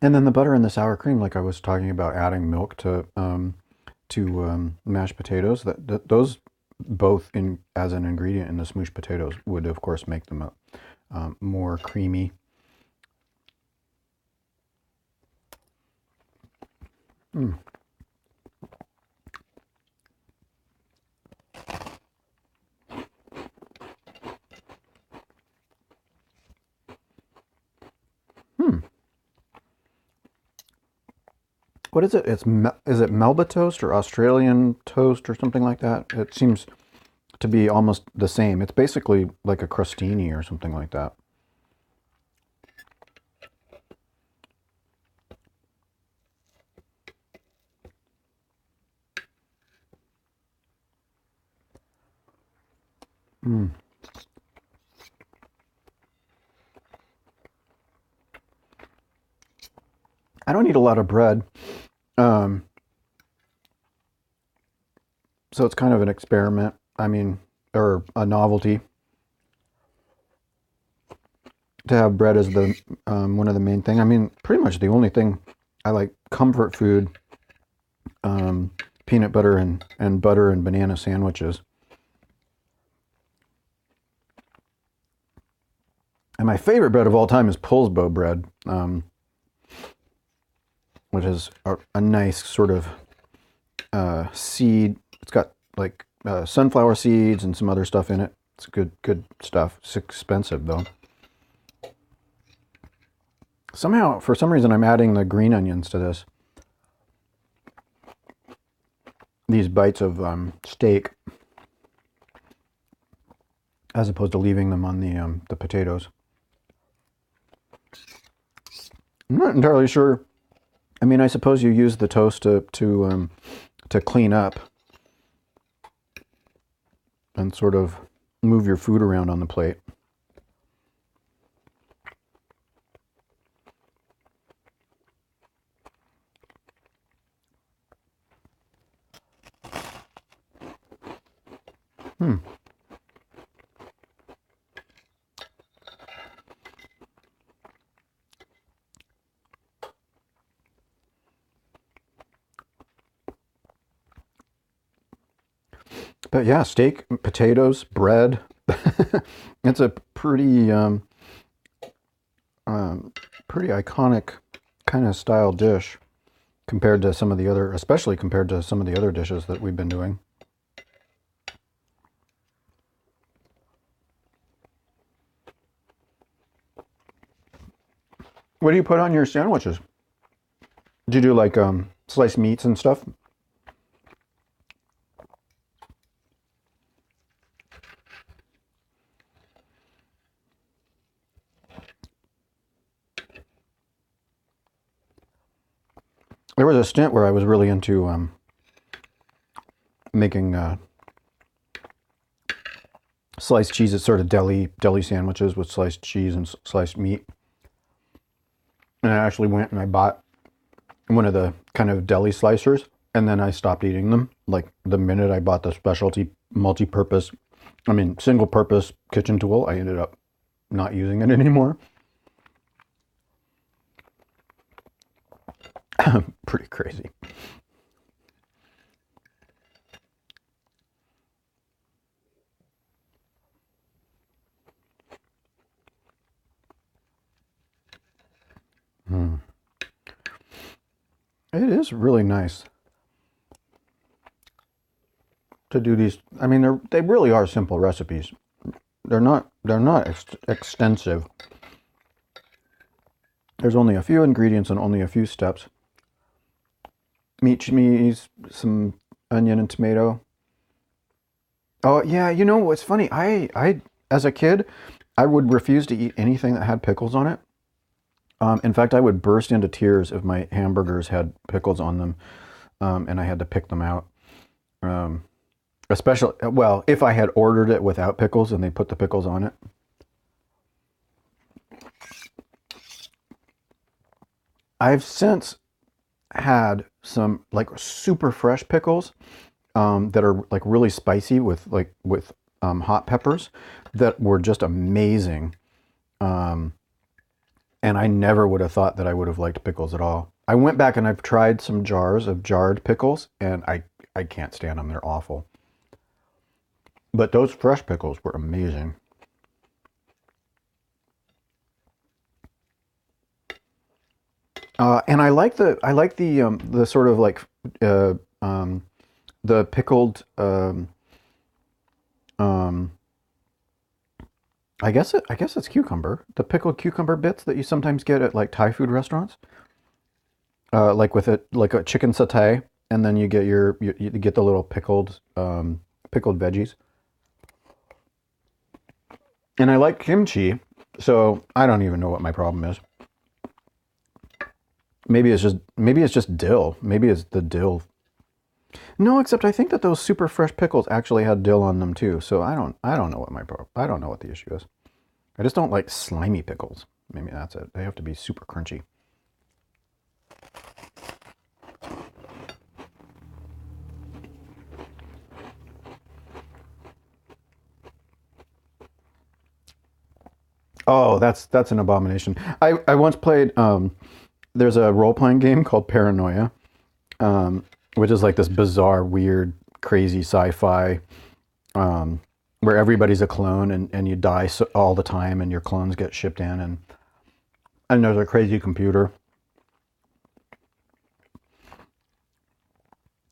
And then the butter and the sour cream, like I was talking about, adding milk to mashed potatoes. Those both in as an ingredient in the smooshed potatoes would of course make them more creamy. Mm. What is it? Is it Melba toast or Australian toast or something like that? It seems to be almost the same. It's basically like a crostini or something like that. Mm. I don't eat a lot of bread, so it's kind of an experiment. I mean, or a novelty to have bread as the one of the main thing. I mean, pretty much the only thing I like, comfort food, peanut butter and butter and banana sandwiches. And my favorite bread of all time is Pulsbo bread, which is a nice sort of seed. It's got like sunflower seeds and some other stuff in it. It's good stuff. It's expensive though. Somehow, for some reason, I'm adding the green onions to this. These bites of steak, as opposed to leaving them on the potatoes. I'm not entirely sure. I mean, I suppose you use the toast to clean up and sort of move your food around on the plate. But yeah, steak, potatoes, bread. It's a pretty iconic kind of style dish compared to some of the other, especially compared to some of the other dishes that we've been doing. What do you put on your sandwiches? Do you do like sliced meats and stuff? There was a stint where I was really into making sliced cheeses, sort of deli sandwiches with sliced cheese and sliced meat. And I actually went and I bought one of the kind of deli slicers, and then I stopped eating them. Like the minute I bought the specialty single-purpose kitchen tool, I ended up not using it anymore. Pretty crazy. It is really nice to do these. I mean, they really are simple recipes. They're not extensive. There's only a few ingredients and only a few steps. Meat cheese, some onion and tomato. Oh yeah, you know what's funny? I as a kid, I would refuse to eat anything that had pickles on it. In fact, I would burst into tears if my hamburgers had pickles on them, and I had to pick them out. Especially, well, if I had ordered it without pickles and they put the pickles on it. I've since had some like super fresh pickles that are like really spicy with hot peppers that were just amazing. And I never would have thought that I would have liked pickles at all. I went back and I've tried some jars of jarred pickles, and I can't stand them. They're awful. But those fresh pickles were amazing. And I like the sort of like the pickled I guess it's cucumber. The pickled cucumber bits that you sometimes get at like Thai food restaurants. Like with it like a chicken satay, and then you get you get the little pickled veggies. And I like kimchi, so I don't even know what my problem is. Maybe it's just dill. Maybe it's the dill. No, except I think that those super fresh pickles actually had dill on them too. So I don't know what I don't know what the issue is. I just don't like slimy pickles. Maybe that's it. They have to be super crunchy. Oh, that's an abomination. I once played there's a role-playing game called Paranoia, which is like this bizarre, weird, crazy sci-fi where everybody's a clone and you die all the time and your clones get shipped in and there's a crazy computer.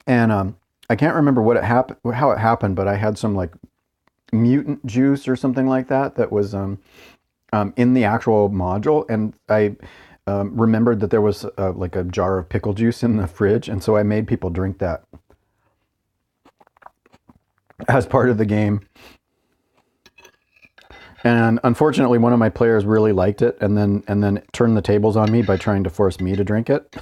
And I can't remember how it happened, but I had some like mutant juice or something like that was in the actual module, and remembered that there was like a jar of pickle juice in the fridge, and so I made people drink that as part of the game. And unfortunately, one of my players really liked it, and then turned the tables on me by trying to force me to drink it.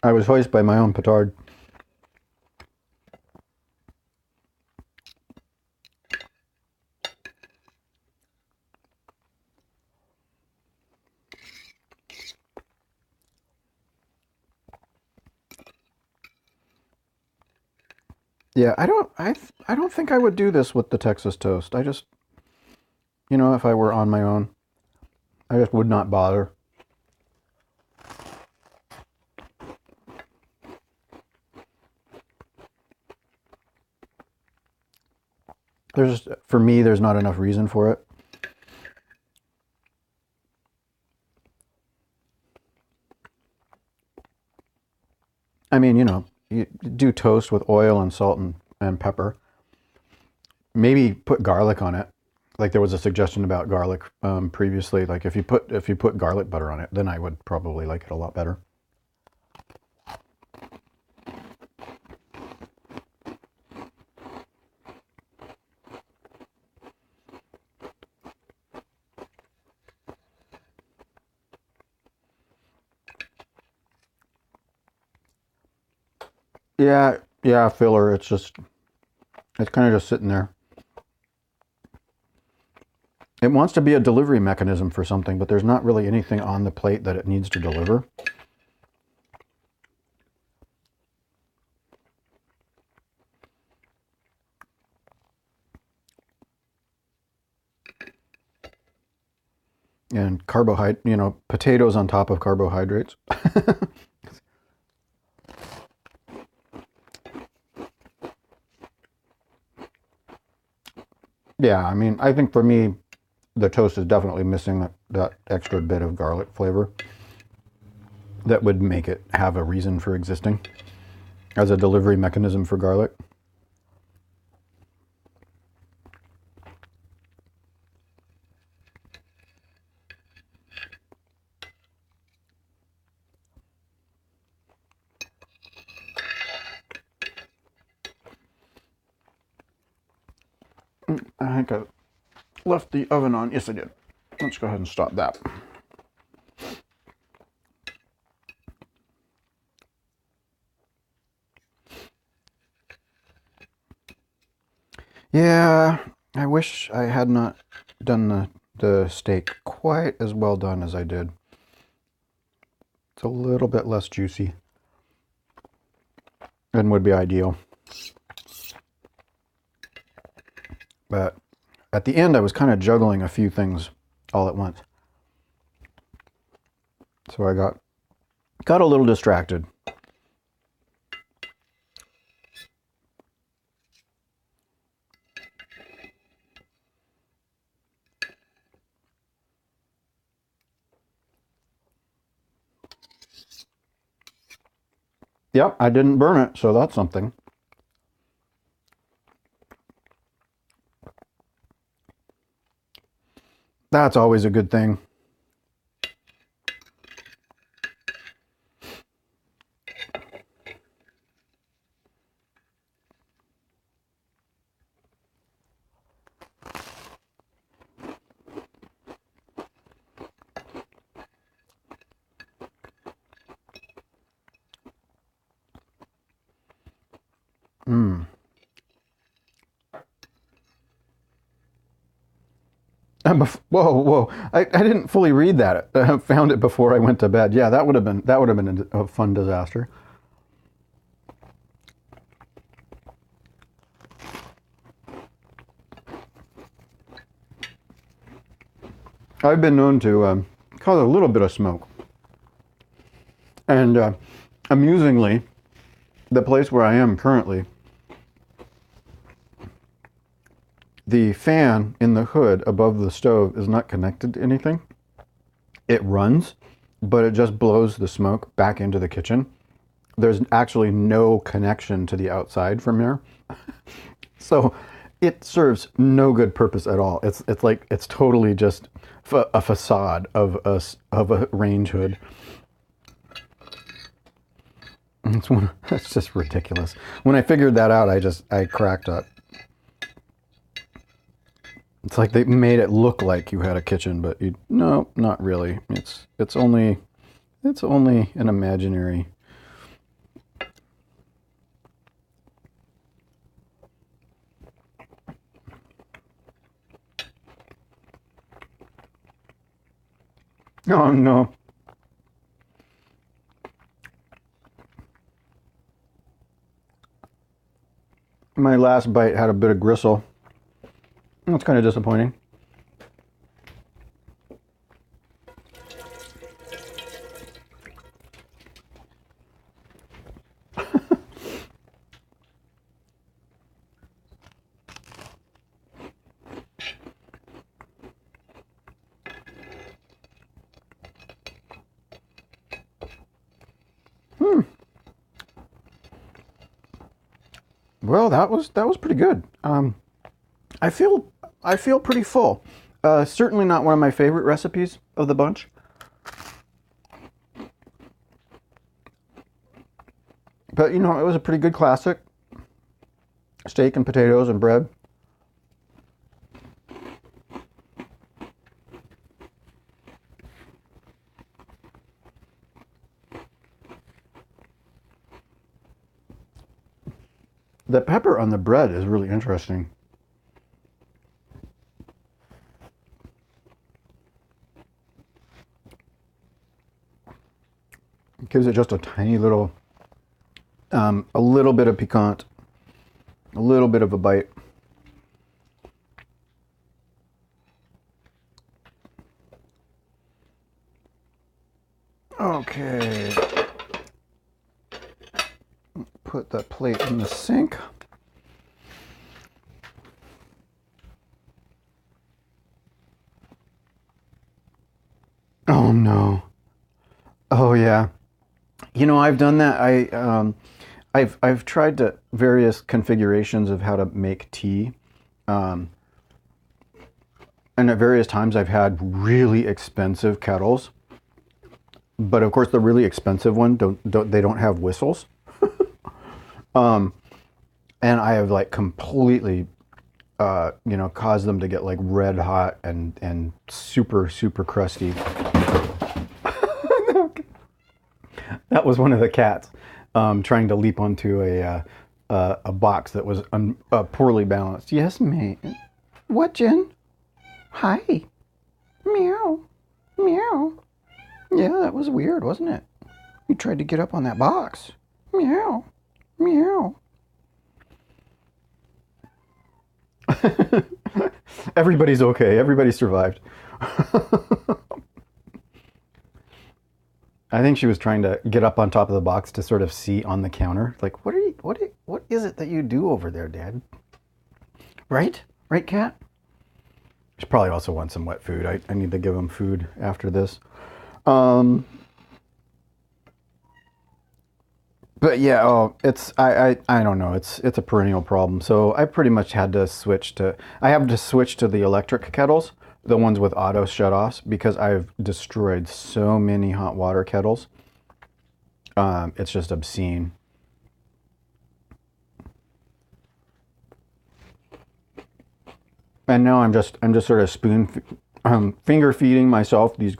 I was hoisted by my own petard. Yeah, I don't think I would do this with the Texas toast. I just, if I were on my own, I just would not bother. For me, there's not enough reason for it. I mean, you do toast with oil and salt and pepper. Maybe put garlic on it. Like there was a suggestion about garlic previously. Like if you put garlic butter on it, then I would probably like it a lot better. Yeah, filler. It's kind of just sitting there. It wants to be a delivery mechanism for something, but there's not really anything on the plate that it needs to deliver. And potatoes on top of carbohydrates. Yeah, I mean, I think for me, the toast is definitely missing that extra bit of garlic flavor that would make it have a reason for existing as a delivery mechanism for garlic. I think I left the oven on. Yes, I did. Let's go ahead and stop that. Yeah, I wish I had not done the steak quite as well done as I did. It's a little bit less juicy than would be ideal. But at the end, I was kind of juggling a few things all at once. So I got a little distracted. Yep, I didn't burn it, so that's something. That's always a good thing. Mmm. Whoa! I didn't fully read that. I found it before I went to bed. Yeah, that would have been a fun disaster. I've been known to cause a little bit of smoke, and amusingly, the place where I am currently, the fan in the hood above the stove is not connected to anything. It runs, but it just blows the smoke back into the kitchen. There's actually no connection to the outside from here. So it serves no good purpose at all. It's like it's totally just a facade of a range hood. That's just ridiculous. When I figured that out, I cracked up. It's like they made it look like you had a kitchen, but no, not really. It's only an imaginary. Oh no. My last bite had a bit of gristle. That's kind of disappointing. Well, that was pretty good. I feel pretty full. Certainly not one of my favorite recipes of the bunch. But you know, it was a pretty good classic. Steak and potatoes and bread. The pepper on the bread is really interesting. It gives it just a tiny little, a little bit of piquant, a little bit of a bite. Okay. Put the plate in the sink. Oh no. Oh yeah. You know, I've done that. I've tried to various configurations of how to make tea. And at various times I've had really expensive kettles. But of course the really expensive one they don't have whistles. And I have like completely, you know, caused them to get like red hot and super crusty. That was one of the cats trying to leap onto a box that was poorly balanced. Yes, mate. What, Jen? Hi. Meow. Meow. Yeah, that was weird, wasn't it? You tried to get up on that box. Meow. Meow. Everybody's okay. Everybody survived. I think she was trying to get up on top of the box to sort of see on the counter. Like, what is it that you do over there, Dad? Right? Right, cat? She probably also wants some wet food. I need to give him food after this. But yeah, oh, I don't know. It's a perennial problem. So I pretty much had to switch to the electric kettles, the ones with auto shutoffs, because I've destroyed so many hot water kettles. It's just obscene. And now I'm just sort of finger feeding myself these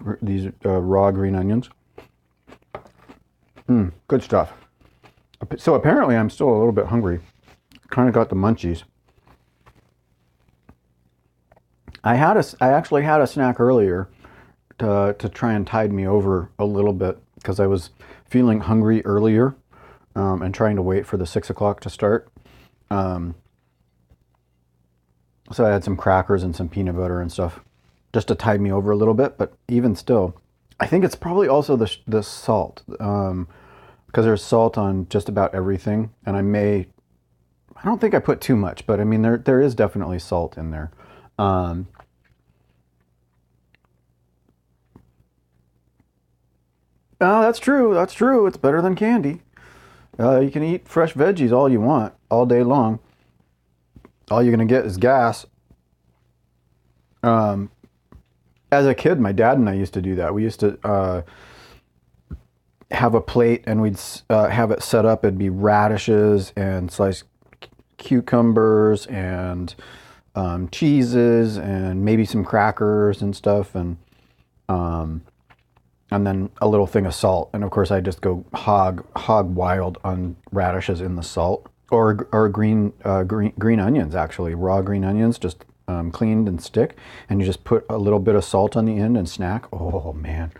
raw green onions. Good stuff. So apparently I'm still a little bit hungry. Kind of got the munchies. I actually had a snack earlier to try and tide me over a little bit because I was feeling hungry earlier and trying to wait for the 6 o'clock to start. So I had some crackers and some peanut butter and stuff just to tide me over a little bit. But even still, I think it's probably also the salt. Because there's salt on just about everything, and I don't think I put too much, but I mean there is definitely salt in there. Oh, that's true. That's true. It's better than candy. You can eat fresh veggies all you want, all day long. all you're going to get is gas. As a kid, my dad and I used to do that. We used to have a plate and we'd have it set up. It'd be radishes and sliced cucumbers and cheeses and maybe some crackers and stuff, and then a little thing of salt. And of course, I just go hog wild on radishes in the salt, or green onions, actually raw green onions, just cleaned and stick, and you just put a little bit of salt on the end and snack. Oh man,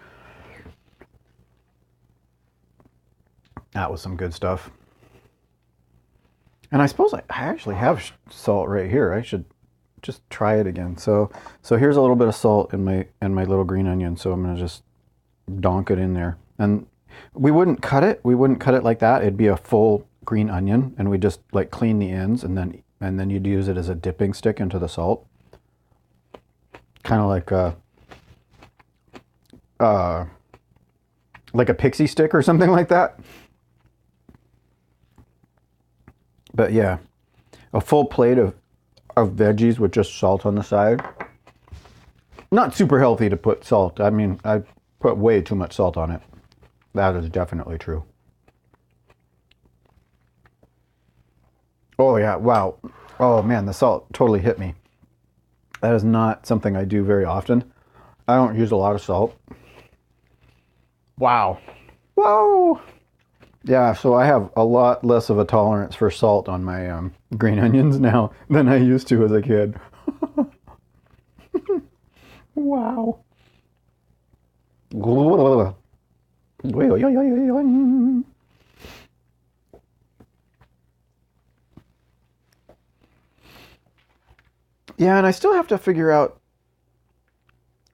that was some good stuff. And I suppose I actually have salt right here. I should just try it again. So here's a little bit of salt in my little green onion. So I'm gonna just donk it in there. And we wouldn't cut it. We wouldn't cut it like that. It'd be a full green onion, and we just like clean the ends, and then you'd use it as a dipping stick into the salt, kind of like a pixie stick or something like that. But yeah, a full plate of veggies with just salt on the side. Not super healthy to put salt. I mean, I put way too much salt on it. That is definitely true. Oh yeah, wow. Oh man, the salt totally hit me. That is not something I do very often. I don't use a lot of salt. Wow. Whoa. Yeah, so I have a lot less of a tolerance for salt on my green onions now than I used to as a kid. Wow. Yeah, and I still have to figure out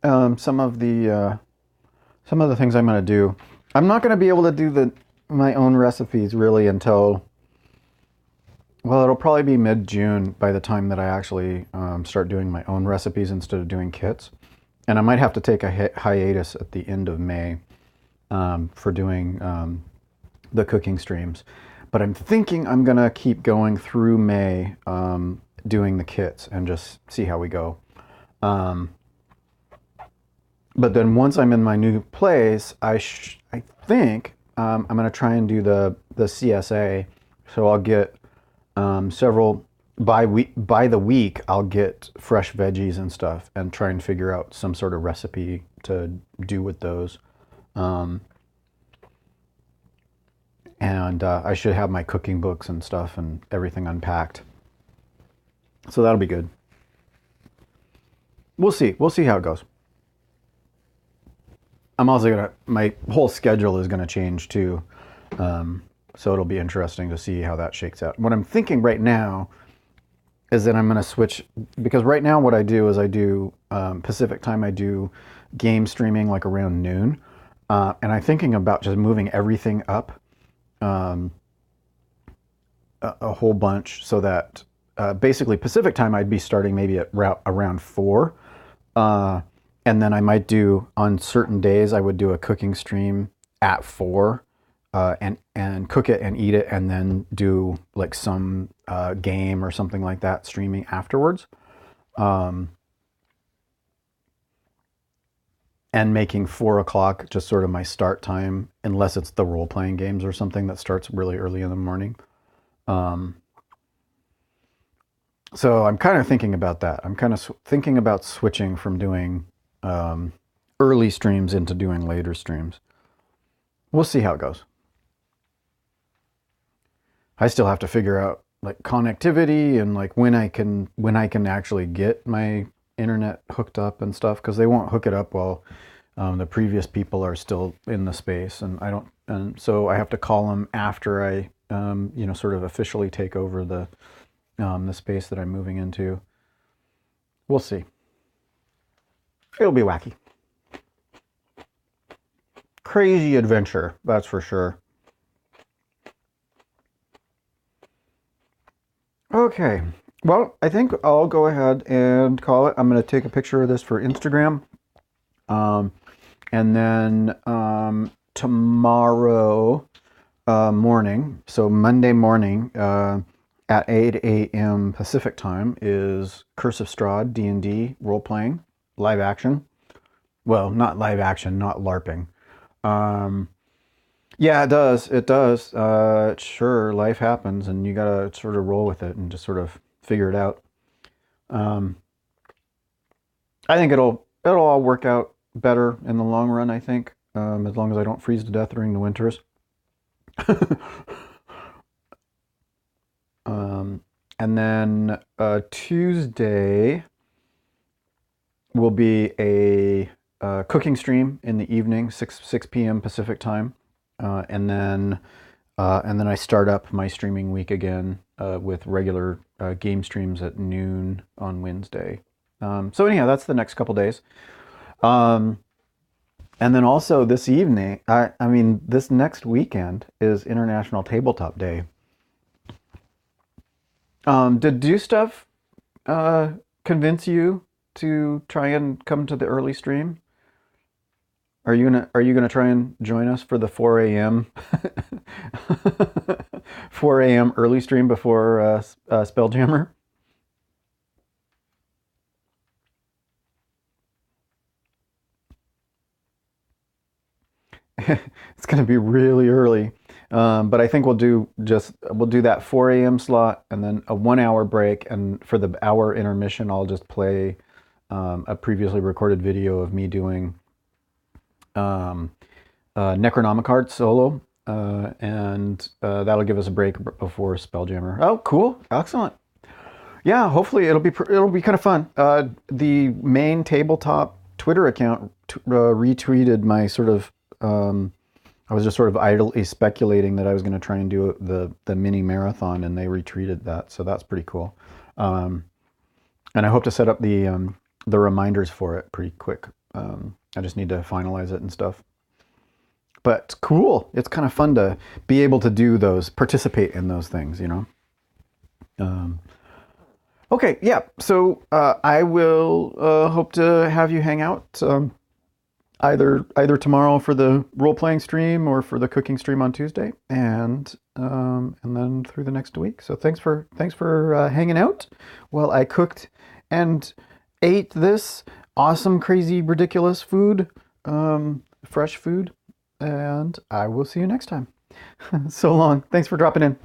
some of the things I'm going to do. I'm not going to be able to do my own recipes really until, well, it'll probably be mid-June by the time that I actually start doing my own recipes instead of doing kits. And I might have to take a hiatus at the end of May for doing the cooking streams. But I'm thinking I'm going to keep going through May doing the kits and just see how we go. But then once I'm in my new place, I think I'm going to try and do the CSA. So I'll get several by the week. I'll get fresh veggies and stuff and try and figure out some sort of recipe to do with those. And I should have my cooking books and stuff and everything unpacked. So that'll be good. We'll see. We'll see how it goes. I'm also my whole schedule is gonna change too. So it'll be interesting to see how that shakes out. What I'm thinking right now is that I'm gonna switch, because right now what I do is I do Pacific time, I do game streaming like around noon. And I'm thinking about just moving everything up a whole bunch, so that basically Pacific time I'd be starting maybe at around 4. And then I might do, on certain days, I would do a cooking stream at 4 and cook it and eat it, and then do like some game or something like that streaming afterwards. And making 4 o'clock just sort of my start time, unless it's the role-playing games or something that starts really early in the morning. So I'm kind of thinking about that. I'm kind of thinking about switching from doing early streams into doing later streams. We'll see how it goes. I still have to figure out like connectivity and like when I can actually get my internet hooked up and stuff, because they won't hook it up while the previous people are still in the space, and so I have to call them after I sort of officially take over the space that I'm moving into. We'll see. It'll be wacky. Crazy adventure, that's for sure. Okay, well, I think I'll go ahead and call it. I'm going to take a picture of this for Instagram. And then tomorrow morning, so Monday morning, at 8 a.m. Pacific time is Curse of Strahd D&D role-playing, live action. Well, not live action, not LARPing. Um, yeah, it does. It does. Sure, life happens, and you gotta sort of roll with it and just sort of figure it out. Um, I think it'll all work out better in the long run. I think, as long as I don't freeze to death during the winters. um, and then Tuesday will be a cooking stream in the evening, 6 p.m. Pacific time, and then I start up my streaming week again with regular game streams at noon on Wednesday. So anyhow, that's the next couple days. Um, and then also this evening, I mean, this next weekend is International Tabletop Day. Did Do Stuff uh, convince you to try and come to the early stream? Are you gonna try and join us for the 4 a.m. 4 a.m. early stream before Spelljammer? It's gonna be really early, but I think we'll do that 4 a.m. slot and then a 1 hour break. And for the hour intermission, I'll just play a previously recorded video of me doing um, Necronomicon solo, and that'll give us a break before Spelljammer. Oh, cool, excellent. Yeah, hopefully it'll be kind of fun. The main tabletop Twitter account retweeted my sort of. I was just sort of idly speculating that I was going to try and do the mini marathon, and they retweeted that, so that's pretty cool. Um, and I hope to set up the reminders for it pretty quick. I just need to finalize it and stuff. But cool. It's kind of fun to be able to do those, participate in those things, you know. Um, okay, yeah. So I will hope to have you hang out either tomorrow for the role playing stream or for the cooking stream on Tuesday, and then through the next week. So thanks for hanging out while I cooked and ate this awesome, crazy, ridiculous food, fresh food, and I will see you next time. So long. Thanks for dropping in.